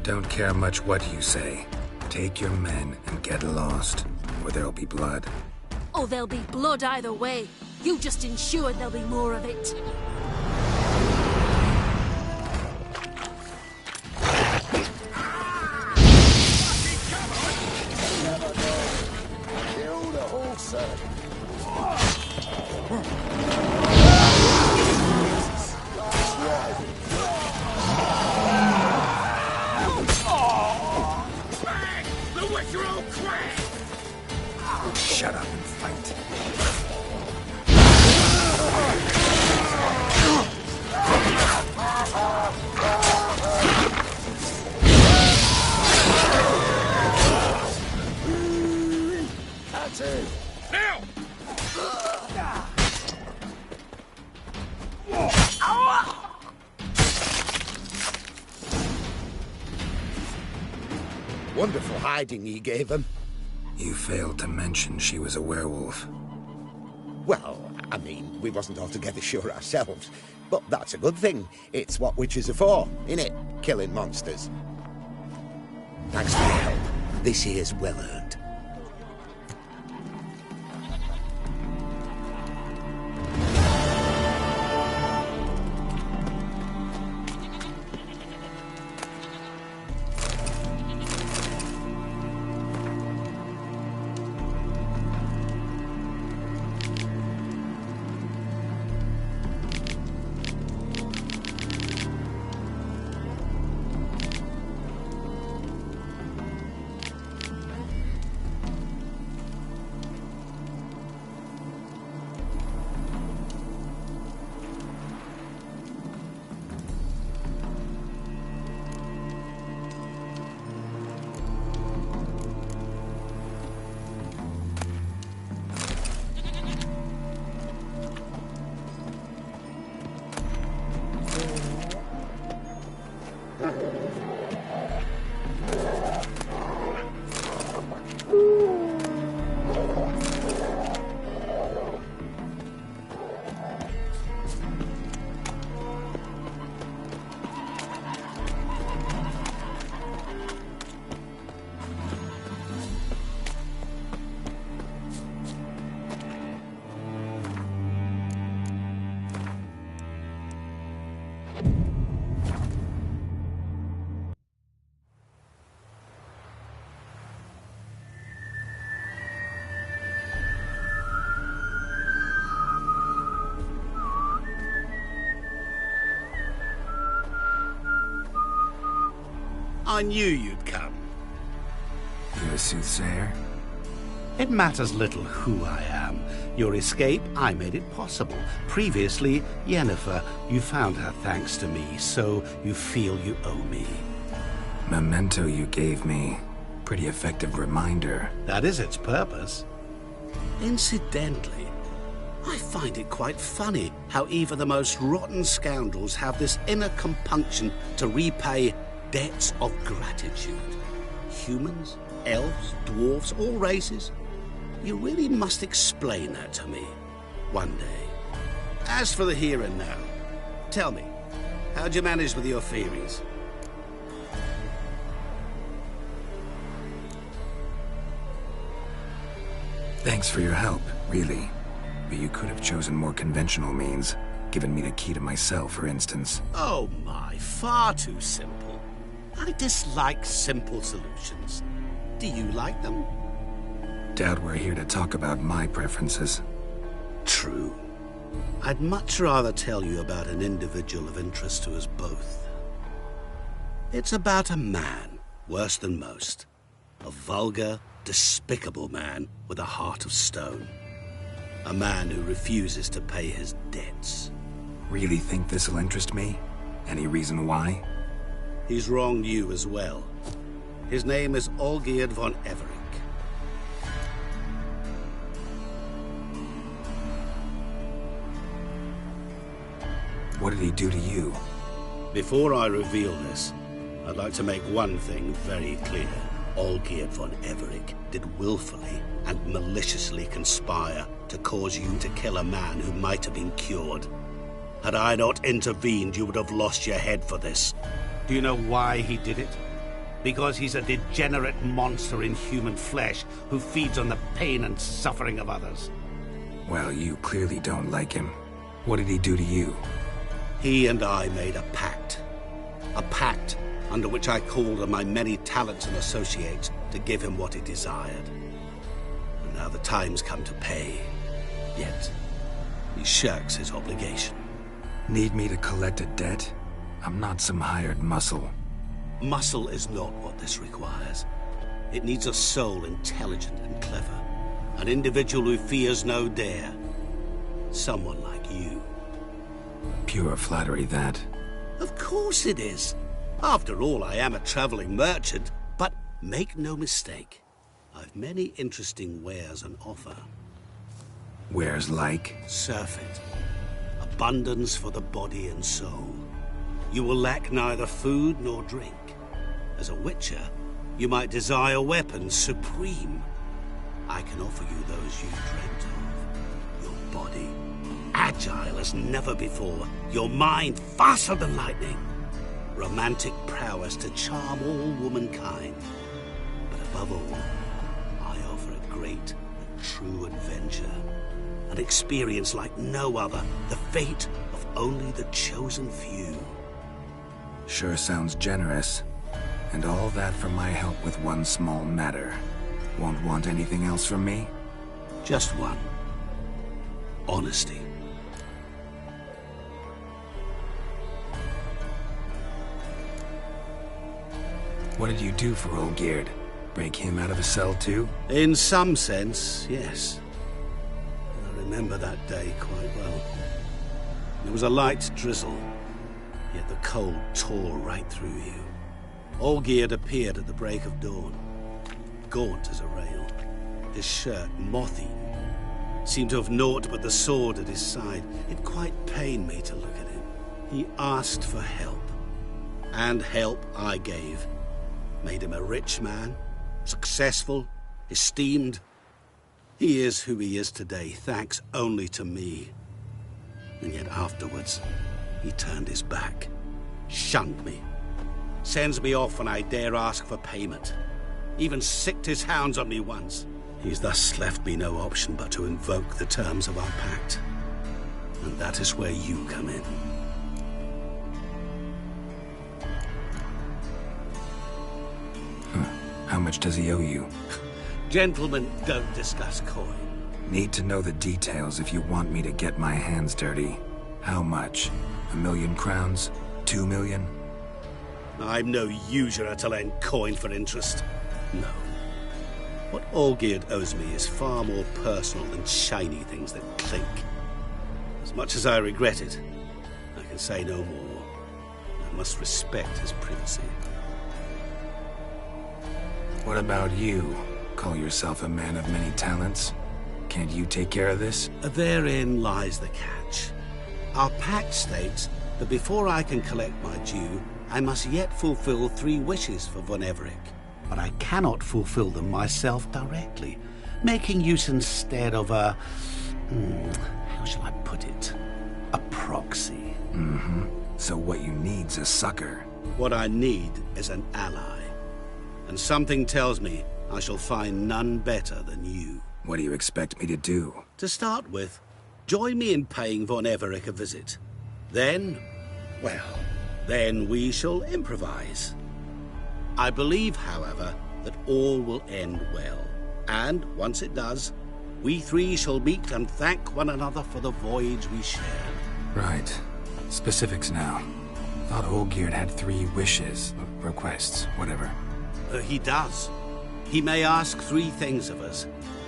Don't care much what you say. Take your men and get lost, or there'll be blood. Oh, there'll be blood either way. You just ensured there'll be more of it. Kill the whole set. Wonderful hiding he gave them. You failed to mention she was a werewolf. Well, I mean, we wasn't altogether sure ourselves. But that's a good thing. It's what witches are for, innit? Killing monsters. Thanks for your help. This here's well earned. I knew you'd come. You're a soothsayer? It matters little who I am. Your escape, I made it possible. Previously, Yennefer, you found her thanks to me, so you feel you owe me. Memento you gave me. Pretty effective reminder. That is its purpose. Incidentally, I find it quite funny how even the most rotten scoundrels have this inner compunction to repay debts of gratitude. Humans, elves, dwarves, all races. You really must explain that to me one day. As for the here and now, tell me, how'd you manage with your theories? Thanks for your help, really. But you could have chosen more conventional means. Given me the key to my cell, for instance. Oh my, far too simple. I dislike simple solutions. Do you like them? Doubt we're here to talk about my preferences. True. I'd much rather tell you about an individual of interest to us both. It's about a man, worse than most. A vulgar, despicable man with a heart of stone. A man who refuses to pay his debts. Really think this'll interest me? Any reason why? He's wronged you as well. His name is Olgierd von Everick. What did he do to you? Before I reveal this, I'd like to make one thing very clear. Olgierd von Everick did willfully and maliciously conspire to cause you to kill a man who might have been cured. Had I not intervened, you would have lost your head for this. Do you know why he did it? Because he's a degenerate monster in human flesh who feeds on the pain and suffering of others. Well, you clearly don't like him. What did he do to you? He and I made a pact. A pact under which I called on my many talents and associates to give him what he desired. And now the time's come to pay. Yet, he shirks his obligation. Need me to collect a debt? I'm not some hired muscle. Muscle is not what this requires. It needs a soul intelligent and clever. An individual who fears no dare. Someone like you. Pure flattery, that. Of course it is. After all, I am a traveling merchant. But make no mistake, I've many interesting wares on offer. Wares like? Surfeit. Abundance for the body and soul. You will lack neither food nor drink. As a witcher, You might desire weapons supreme. I can offer you those you dreamt of. Your body, agile as never before. Your mind, faster than lightning. Romantic prowess to charm all womankind. But above all, I offer a great and true adventure. An experience like no other. The fate of only the chosen few. Sure sounds generous. And all that for my help with one small matter. Won't want anything else from me? Just one. Honesty. What did you do for Olgierd? Break him out of a cell too? In some sense, yes. I remember that day quite well. There was a light drizzle, yet the cold tore right through you. Olgierd appeared at the break of dawn, gaunt as a rail, his shirt moth-eaten. Seemed to have naught but the sword at his side. It quite pained me to look at him. He asked for help, and help I gave. Made him a rich man, successful, esteemed. He is who he is today, thanks only to me. And yet afterwards, he turned his back, shunned me. Sends me off when I dare ask for payment. Even sicked his hounds on me once. He's thus left me no option but to invoke the terms of our pact. And that is where you come in. How much does he owe you? Gentlemen don't discuss coin. Need to know the details if you want me to get my hands dirty. How much? 1,000,000 crowns? 2 million? I'm no usurer to lend coin for interest. No. What Olgierd owes me is far more personal than shiny things that clink. As much as I regret it, I can say no more. I must respect his privacy. What about you? Call yourself a man of many talents? Can't you take care of this? Therein lies the catch. Our pact states that before I can collect my due, I must yet fulfill 3 wishes for Von Everec. But I cannot fulfill them myself directly, making use instead of a... how shall I put it? A proxy. So what you need's a sucker. What I need is an ally. And something tells me I shall find none better than you. What do you expect me to do? To start with, join me in paying Von Everec a visit. Then, well, then we shall improvise. I believe, however, that all will end well. And once it does, we 3 shall meet and thank one another for the voyage we shared. Right. Specifics now. Thought Olgierd had 3 wishes, requests, whatever. He does. He may ask 3 things of us,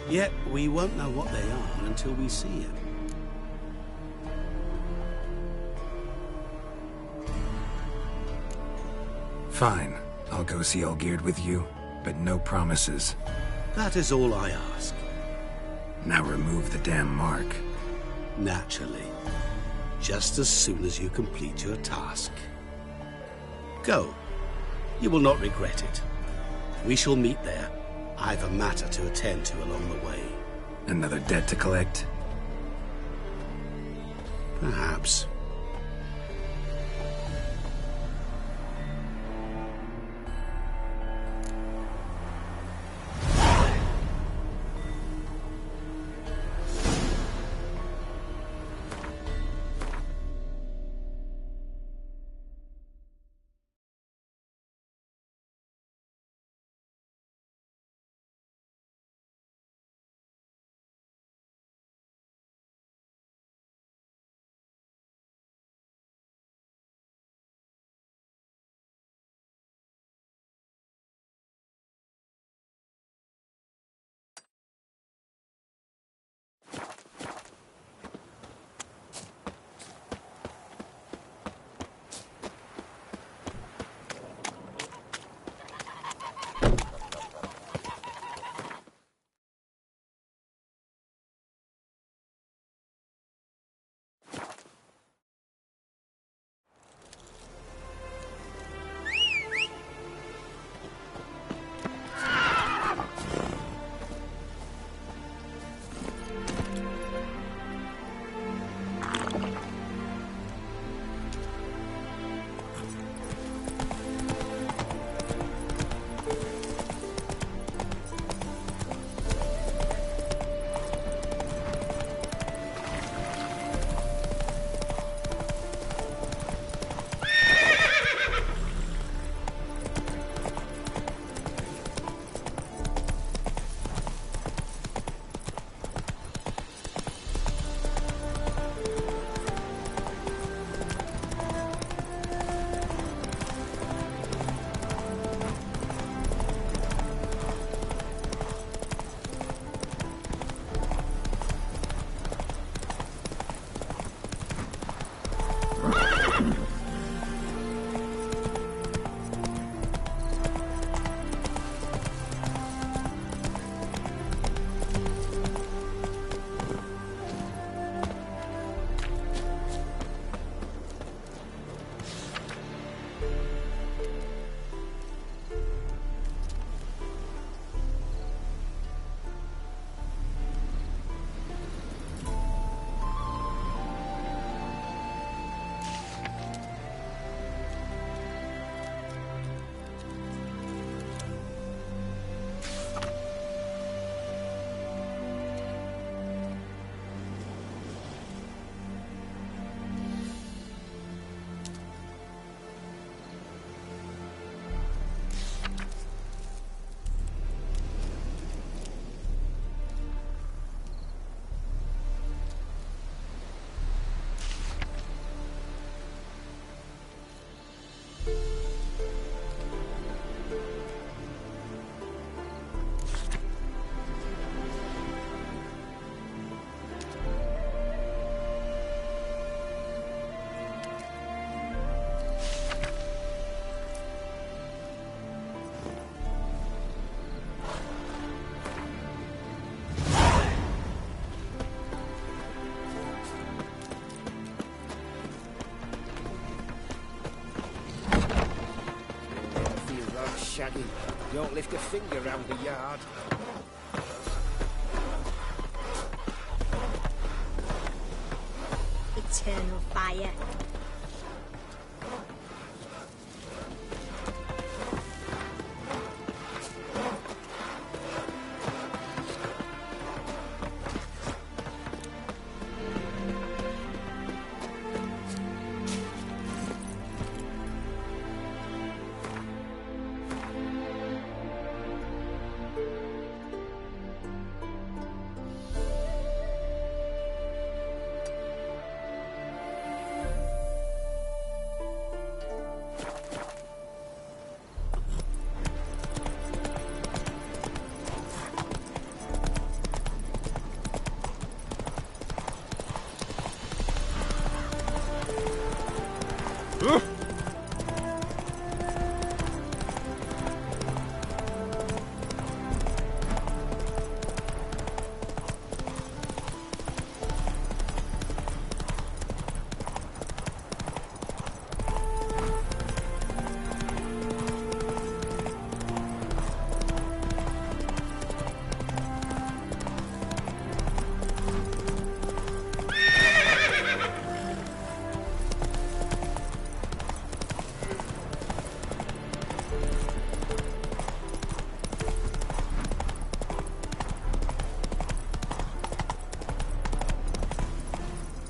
yet we won't know what they are until we see him. Fine. I'll go see Olgierd with you, but no promises. That is all I ask. Now remove the damn mark. Naturally. Just as soon as you complete your task. Go. You will not regret it. We shall meet there. I've a matter to attend to along the way. Another debt to collect? Perhaps. Shaggy. Don't lift a finger round the yard. Eternal fire.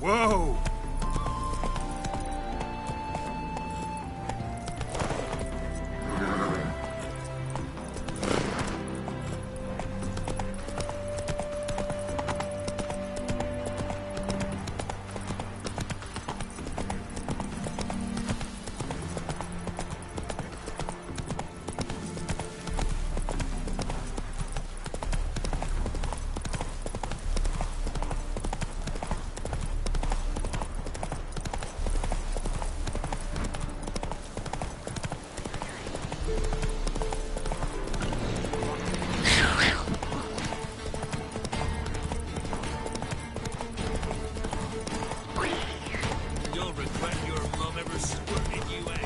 Whoa! You'll regret your mum ever squirted you out.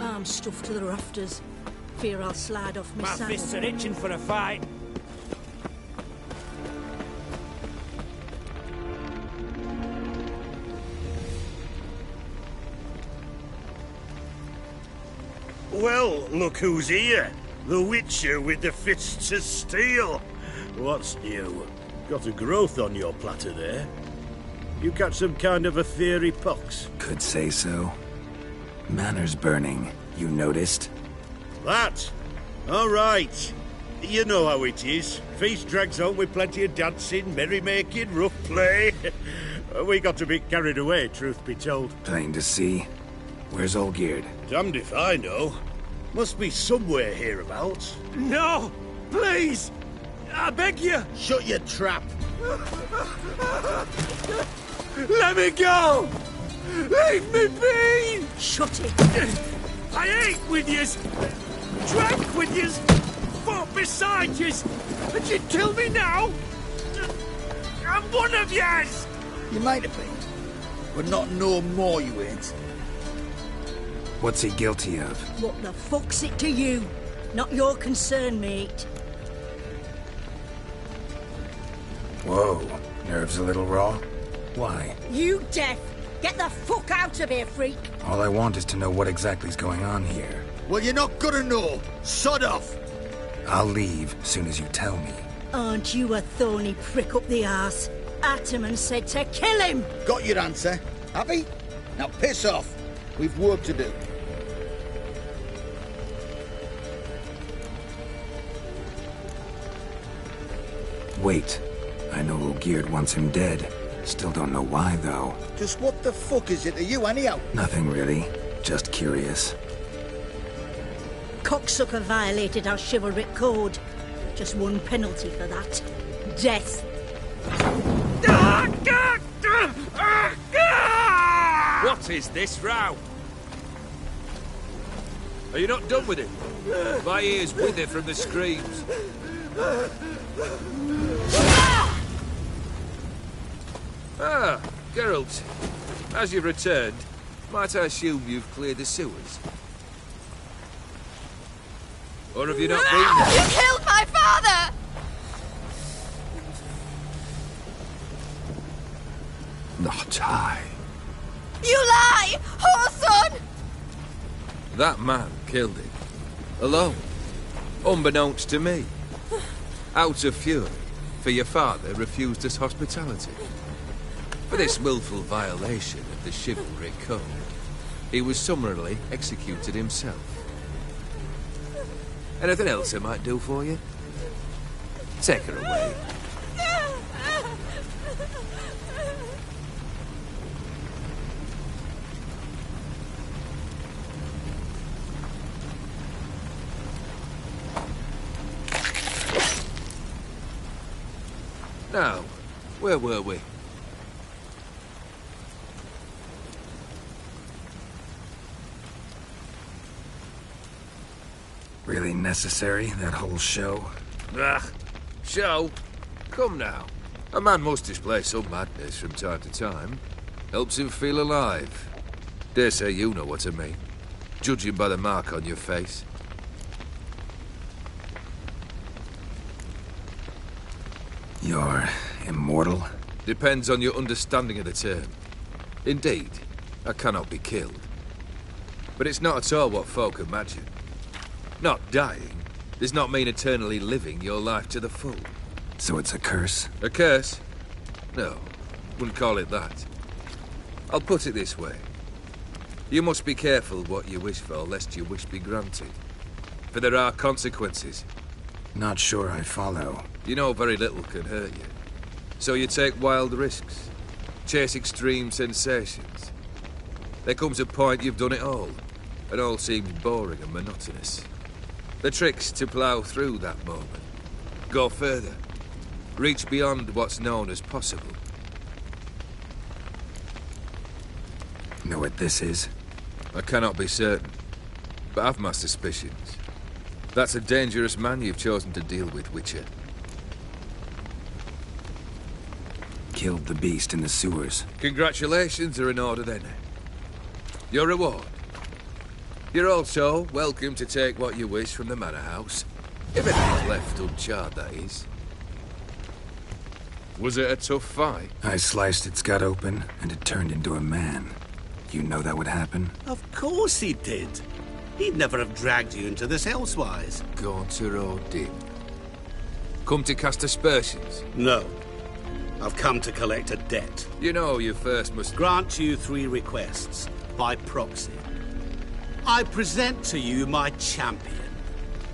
I'm stuffed to the rafters. Fear I'll slide off my saddle. My fists are itching for a fight. Well, look who's here. The Witcher with the fists of steel. What's new? Got a growth on your platter there. You catch some kind of a theory pox? Could say so. Manor's burning. You noticed? That? All right. You know how it is. Feast drags on with plenty of dancing, merrymaking, rough play. We got a bit carried away, truth be told. Plain to see. Where's Olgierd? Damned if I know. Must be somewhere hereabouts. No! Please! I beg you! Shut your trap! Let me go! Leave me be! Shut it! I ate with yous! Drank with yous! Fought beside yous! And you'd kill me now? I'm one of yous! You might have been, but not no more you ain't. What's he guilty of? What the fuck's it to you? Not your concern, mate. Whoa. Nerves a little raw? Why? You deaf! Get the fuck out of here, freak! All I want is to know what exactly's going on here. Well, you're not gonna know. Sod off! I'll leave soon as you tell me. Aren't you a thorny prick up the arse? Ataman said to kill him! Got your answer. Happy? Now piss off. We've work to do. Wait. I know Olgierd wants him dead. Still don't know why, though. Just what the fuck is it to you, anyhow? Nothing really. Just curious. Cocksucker violated our chivalric code. Just one penalty for that. Death. What is this row? Are you not done with it? My ears wither from the screams. Ah, Geralt. As you've returned, might I assume you've cleared the sewers? Or have you not been there? You killed my father! Not I. You lie! Whoreson! That man killed him. Alone. Unbeknownst to me. Out of fury, for your father refused us hospitality. For this willful violation of the chivalric code, he was summarily executed himself. Anything else I might do for you? Take her away. Now, where were we? Really necessary, that whole show? Ah, show? Come now. A man must display some madness from time to time. Helps him feel alive. Dare say you know what I mean. Judging by the mark on your face. You're immortal? Depends on your understanding of the term. Indeed, I cannot be killed. But it's not at all what folk imagine. Not dying does not mean eternally living your life to the full. So it's a curse? A curse? No, wouldn't call it that. I'll put it this way. You must be careful what you wish for, lest your wish be granted. For there are consequences. Not sure I follow. You know very little can hurt you. So you take wild risks. Chase extreme sensations. There comes a point you've done it all, and all seems boring and monotonous. The trick's to plough through that moment. Go further. Reach beyond what's known as possible. Know what this is? I cannot be certain, but I've my suspicions. That's a dangerous man you've chosen to deal with, Witcher. Killed the beast in the sewers. Congratulations are in order then. Your reward. You're also welcome to take what you wish from the manor house. If anything's left uncharred, that is. Was it a tough fight? I sliced its gut open, and it turned into a man. You know that would happen? Of course he did. He'd never have dragged you into this elsewise. Gaunter or dim? Come to cast aspersions? No. I've come to collect a debt. You know you first must... Grant you 3 requests, by proxy. I present to you my champion,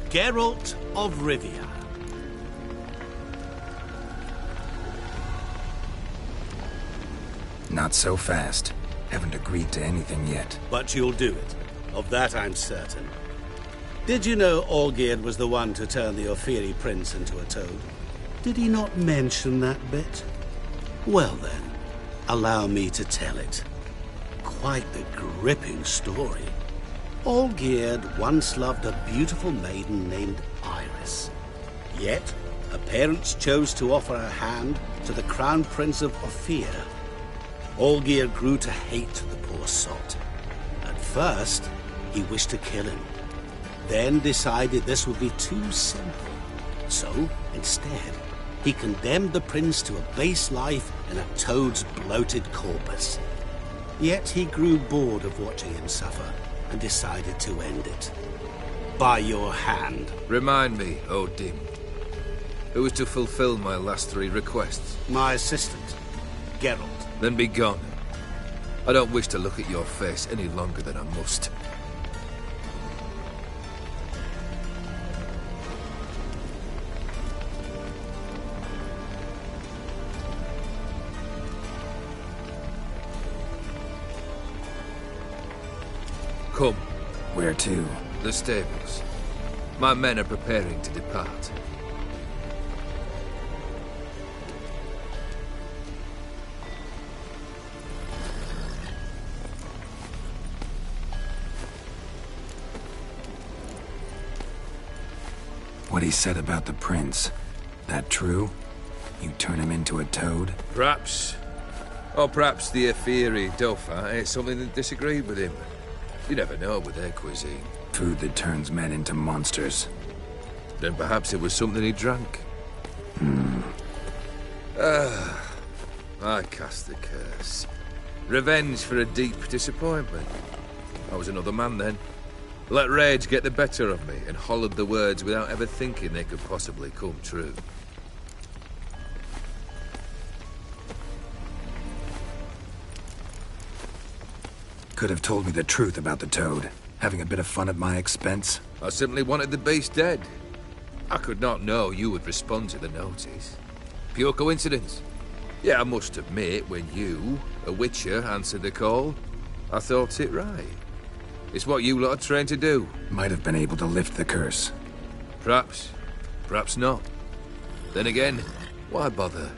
Geralt of Rivia. Not so fast. Haven't agreed to anything yet. But you'll do it. Of that I'm certain. Did you know Olgierd was the one to turn the Ophiri prince into a toad? Did he not mention that bit? Well then, allow me to tell it. Quite the gripping story. Olgierd once loved a beautiful maiden named Iris. Yet, her parents chose to offer her hand to the Crown Prince of Ophir. Olgierd grew to hate the poor sot. At first, he wished to kill him. Then decided this would be too simple. So, instead, he condemned the prince to a base life in a toad's bloated corpus. Yet he grew bored of watching him suffer and decided to end it. By your hand. Remind me, Dim. Who is to fulfill my last 3 requests? My assistant, Geralt. Then be gone. I don't wish to look at your face any longer than I must. Come. Where to? The stables. My men are preparing to depart. What he said about the prince, that true? You turn him into a toad? Perhaps. Or perhaps the Ophiri Dauphin ate something that disagreed with him. You never know with their cuisine. Food that turns men into monsters. Then perhaps it was something he drank. I cast the curse. Revenge for a deep disappointment. I was another man then. Let rage get the better of me and hollered the words without ever thinking they could possibly come true. Could have told me the truth about the toad. Having a bit of fun at my expense. I simply wanted the beast dead. I could not know you would respond to the notice. Pure coincidence. Yeah, I must admit, when you, a witcher, answered the call, I thought it right. It's what you lot are trained to do. Might have been able to lift the curse. Perhaps. Perhaps not. Then again, why bother?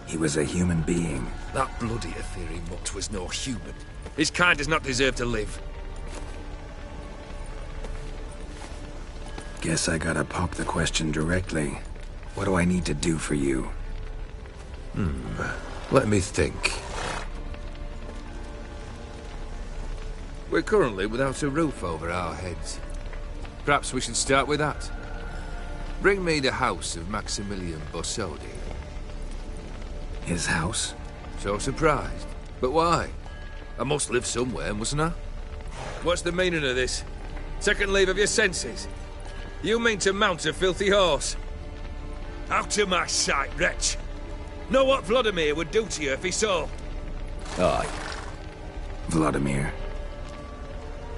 He was a human being. That bloody Ophiri mutt was no human. His kind does not deserve to live. Guess I gotta pop the question directly. What do I need to do for you? Let me think. We're currently without a roof over our heads. Perhaps we should start with that. Bring me the house of Maximilian Bossodi. His house? So surprised. But why? I must live somewhere, mustn't I? What's the meaning of this? Second leave of your senses? You mean to mount a filthy horse? Out of my sight, wretch! Know what Vladimir would do to you if he saw? Aye. Vladimir.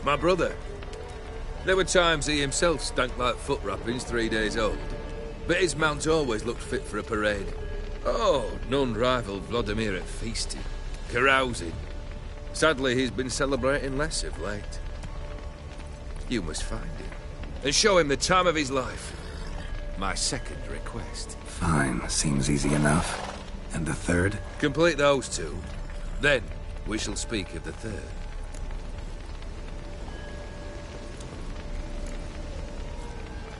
My brother. There were times he himself stank like foot wrappings 3 days old. But his mount always looked fit for a parade. Oh, none rivaled Vladimir at feasting, carousing. Sadly, he's been celebrating less of late. You must find him, and show him the time of his life. My second request. Fine, seems easy enough. And the third? Complete those 2. Then, we shall speak of the third.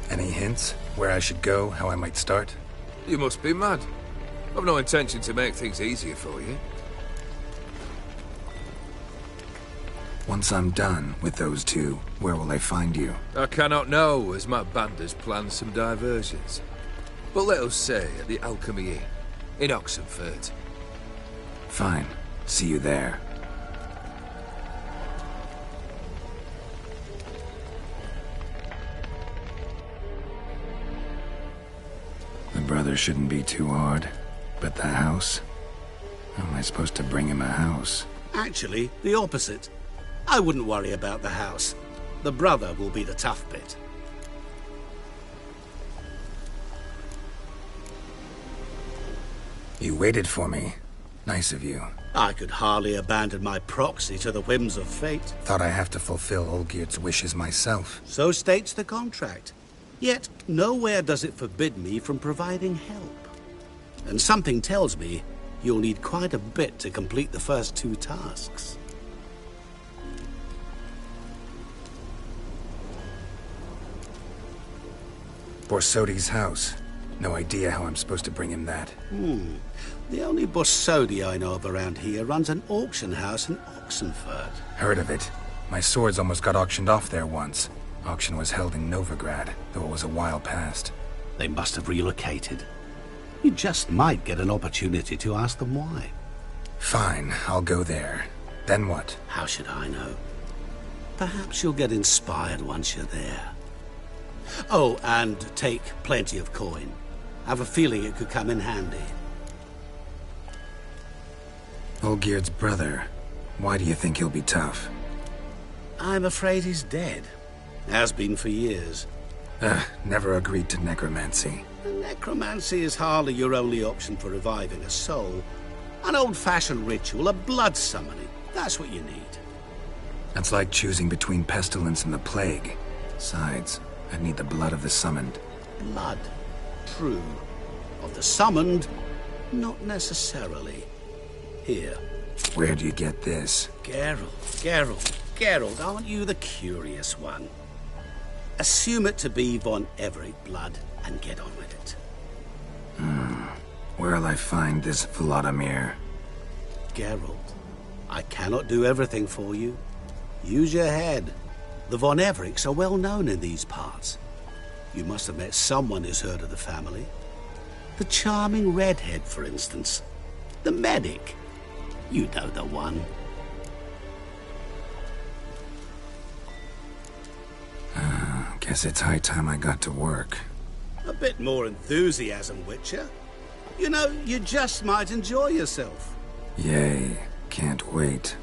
Any hints? Where I should go, how I might start? You must be mad. I've no intention to make things easier for you. Once I'm done with those two, where will I find you? I cannot know, as my band has planned some diversions. But let us say at the Alchemy Inn, in Oxenford. Fine. See you there. The brother shouldn't be too hard. But the house? How am I supposed to bring him a house? Actually, the opposite. I wouldn't worry about the house. The brother will be the tough bit. You waited for me. Nice of you. I could hardly abandon my proxy to the whims of fate. Thought I have to fulfill Olgierd's wishes myself. So states the contract. Yet, nowhere does it forbid me from providing help. And something tells me you'll need quite a bit to complete the first two tasks. Borsodi's house. No idea how I'm supposed to bring him that. The only Borsodi I know of around here runs an auction house in Oxenford. Heard of it. My swords almost got auctioned off there once. Auction was held in Novigrad, though it was a while past. They must have relocated. You just might get an opportunity to ask them why. Fine, I'll go there. Then what? How should I know? Perhaps you'll get inspired once you're there. Oh, and take plenty of coin. I have a feeling it could come in handy. Olgierd's brother. Why do you think he'll be tough? I'm afraid he's dead. Has been for years. Never agreed to necromancy. Necromancy is hardly your only option for reviving a soul. An old-fashioned ritual, a blood summoning. That's what you need. That's like choosing between pestilence and the plague. Besides, I'd need the blood of the summoned. Blood. True. Of the summoned, not necessarily. Here. Where do you get this? Geralt, aren't you the curious one? Assume it to be von Everett blood and get on with it. Where'll I find this Vladimir? Geralt, I cannot do everything for you. Use your head. The von Evericks are well known in these parts. You must have met someone who's heard of the family. The charming redhead, for instance. The medic. You know the one. Guess it's high time I got to work. A bit more enthusiasm, Witcher. You know, you just might enjoy yourself. Yay. Can't wait.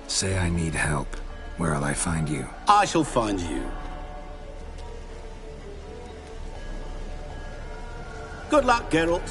Say I need help. Where'll I find you? I shall find you. Good luck, Geralt.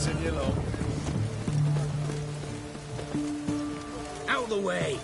Passing you along. Out of the way!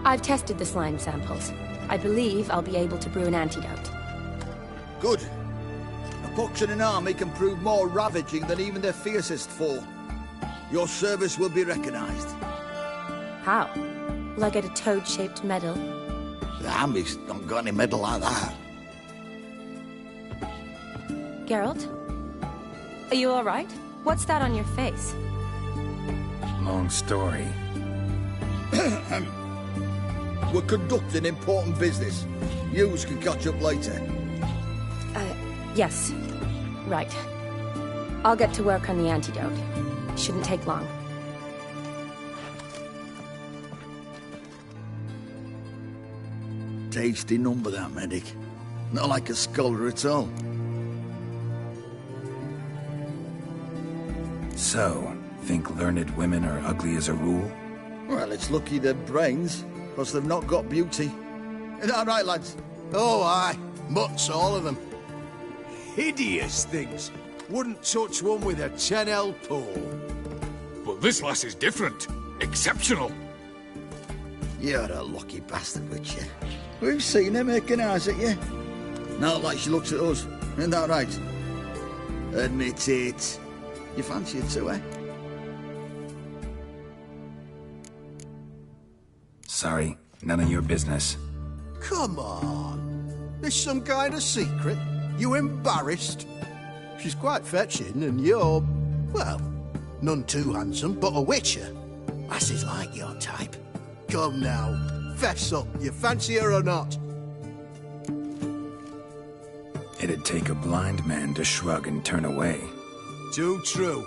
I've tested the slime samples. I believe I'll be able to brew an antidote. Good. A pox in an army can prove more ravaging than even their fiercest foe. Your service will be recognized. How? Will I get a toad-shaped medal? The army's not got any medal like that. Geralt? Are you all right? What's that on your face? Long story. We're conducting important business. Yous can catch up later. Yes. Right. I'll get to work on the antidote. Shouldn't take long. Tasty number, that medic. Not like a scholar at all. So, think learned women are ugly as a rule? Well, it's lucky they're brains, because they've not got beauty. Is that right, lads? Oh, aye. Mutts, all of them. Hideous things. Wouldn't touch one with a 10L pole. But this lass is different. Exceptional. You're a lucky bastard, Witcher. We've seen her making eyes at you. Not like she looks at us. Isn't that right? Admit it. You fancy it too, eh? Sorry, none of your business. Come on. There's some kind of secret. You embarrassed? She's quite fetching, and you're, well, none too handsome, but a witcher. Lasses like your type. Come now, fess up. You fancy her or not? It'd take a blind man to shrug and turn away. Too true.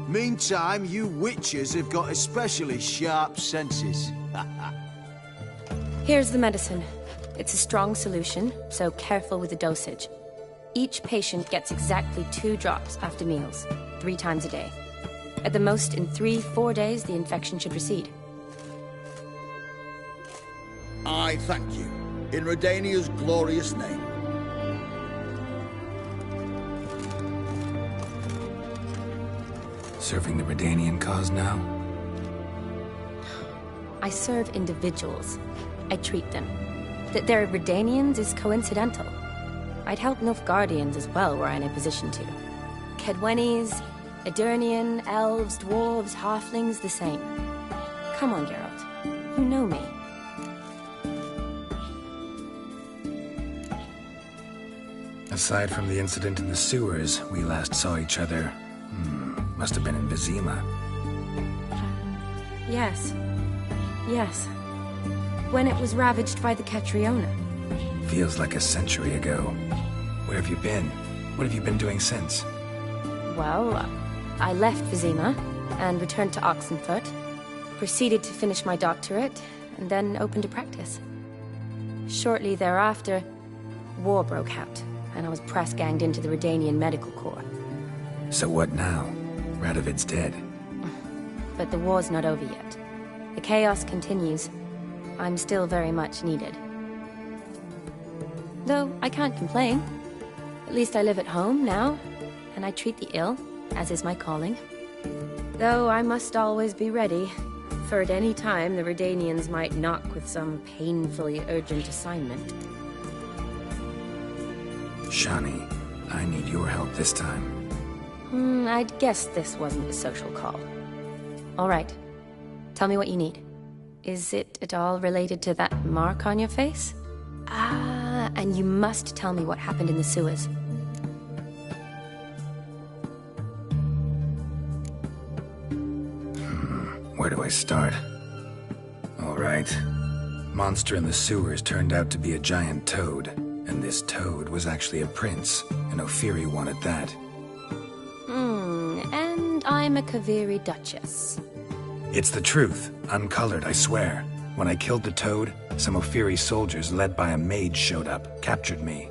Meantime, you witches have got especially sharp senses. Here's the medicine. It's a strong solution, so careful with the dosage. Each patient gets exactly 2 drops after meals, 3 times a day. At the most, in 3-4 days, the infection should recede. I thank you. In Redania's glorious name. Serving the Redanian cause now? I serve individuals. I treat them. That they're Redanians is coincidental. I'd help Nilfgaardians as well were I in a position to. Kedwenis, Edirnian, elves, dwarves, halflings, the same. Come on, Geralt. You know me. Aside from the incident in the sewers, we last saw each other. Must have been in Vizima. Yes. Yes. When it was ravaged by the Catriona. Feels like a century ago. Where have you been? What have you been doing since? Well, I left Vizima and returned to Oxenfurt. Proceeded to finish my doctorate, and then opened a practice. Shortly thereafter, war broke out, and I was press-ganged into the Redanian Medical Corps. So what now? Radovid's dead. But the war's not over yet. The chaos continues. I'm still very much needed. Though I can't complain. At least I live at home now, and I treat the ill, as is my calling. Though I must always be ready, for at any time the Redanians might knock with some painfully urgent assignment. Shani, I need your help this time. I'd guess this wasn't a social call. All right. Tell me what you need. Is it at all related to that mark on your face? Ah, and you must tell me what happened in the sewers. Where do I start? All right. Monster in the sewers turned out to be a giant toad, and this toad was actually a prince, and Ophiri wanted that. And I'm a Kaviri Duchess. It's the truth, uncolored, I swear. When I killed the toad, some Ophiri soldiers led by a mage showed up, captured me.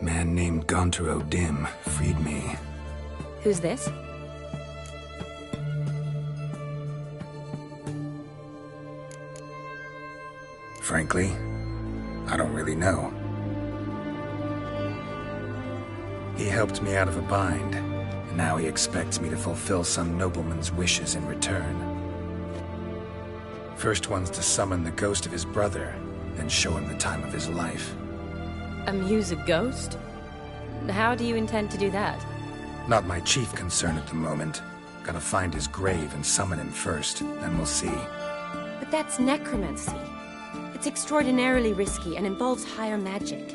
Man named Gontaro Dim freed me. Who's this? Frankly, I don't really know. He helped me out of a bind, and now he expects me to fulfill some nobleman's wishes in return. First one's to summon the ghost of his brother, then show him the time of his life. Amuse a ghost? How do you intend to do that? Not my chief concern at the moment. Gotta find his grave and summon him first, then we'll see. But that's necromancy. It's extraordinarily risky and involves higher magic.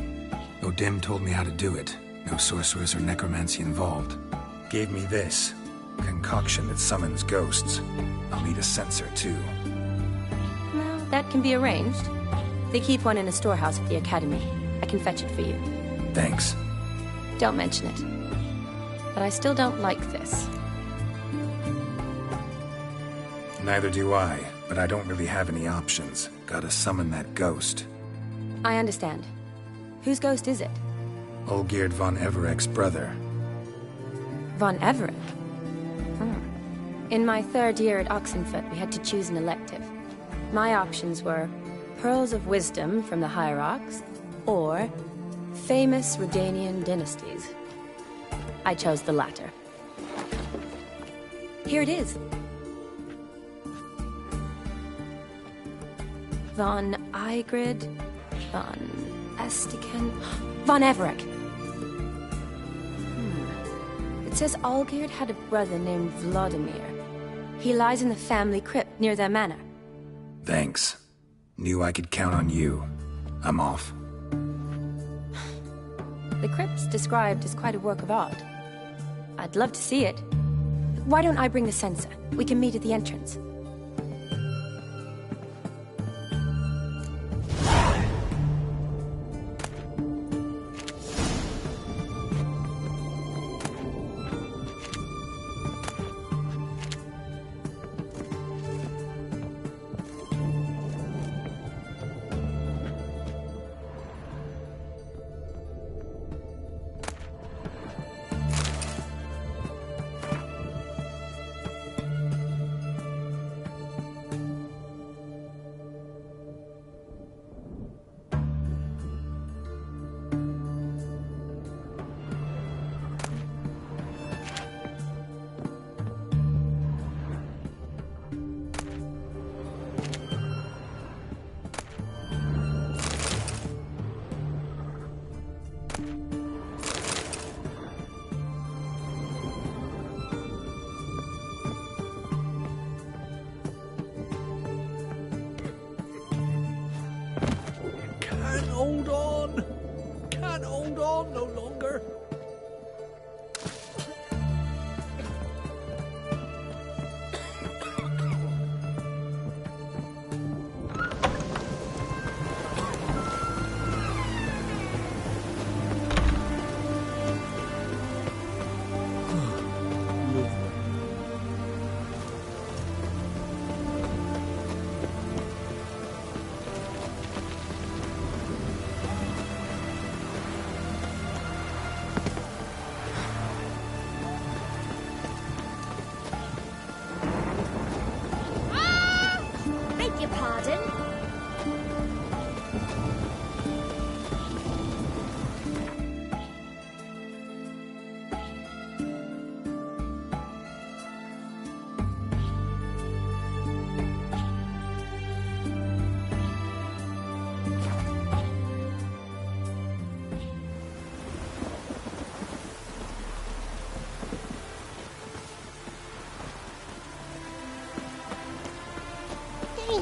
Odim told me how to do it. No sorcerers or necromancy involved. Gave me this. Concoction that summons ghosts. I'll need a censer, too. Well, that can be arranged. They keep one in a storehouse at the academy. I can fetch it for you. Thanks. Don't mention it. But I still don't like this. Neither do I, but I don't really have any options. Gotta summon that ghost. I understand. Whose ghost is it? Olgierd von Everek's brother. Von Everek? In my third year at Oxenfoot, we had to choose an elective. My options were Pearls of Wisdom from the Hierarchs, or Famous Redanian Dynasties. I chose the latter. Here it is. Von Igrid, Von Estiken, Von Everek. It says Olgierd had a brother named Vladimir. He lies in the family crypt near their manor. Thanks. Knew I could count on you. I'm off. The crypt's described as quite a work of art. I'd love to see it. Why don't I bring the censer? We can meet at the entrance. Can't hold on no longer.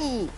Ooh!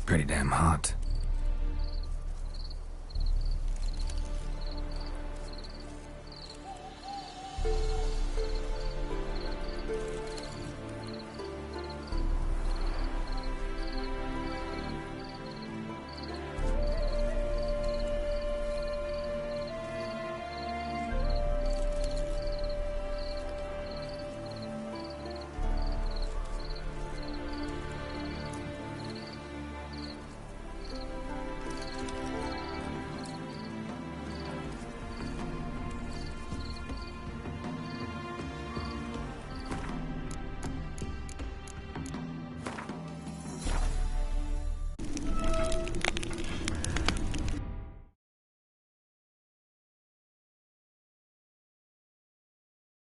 Pretty damn hot.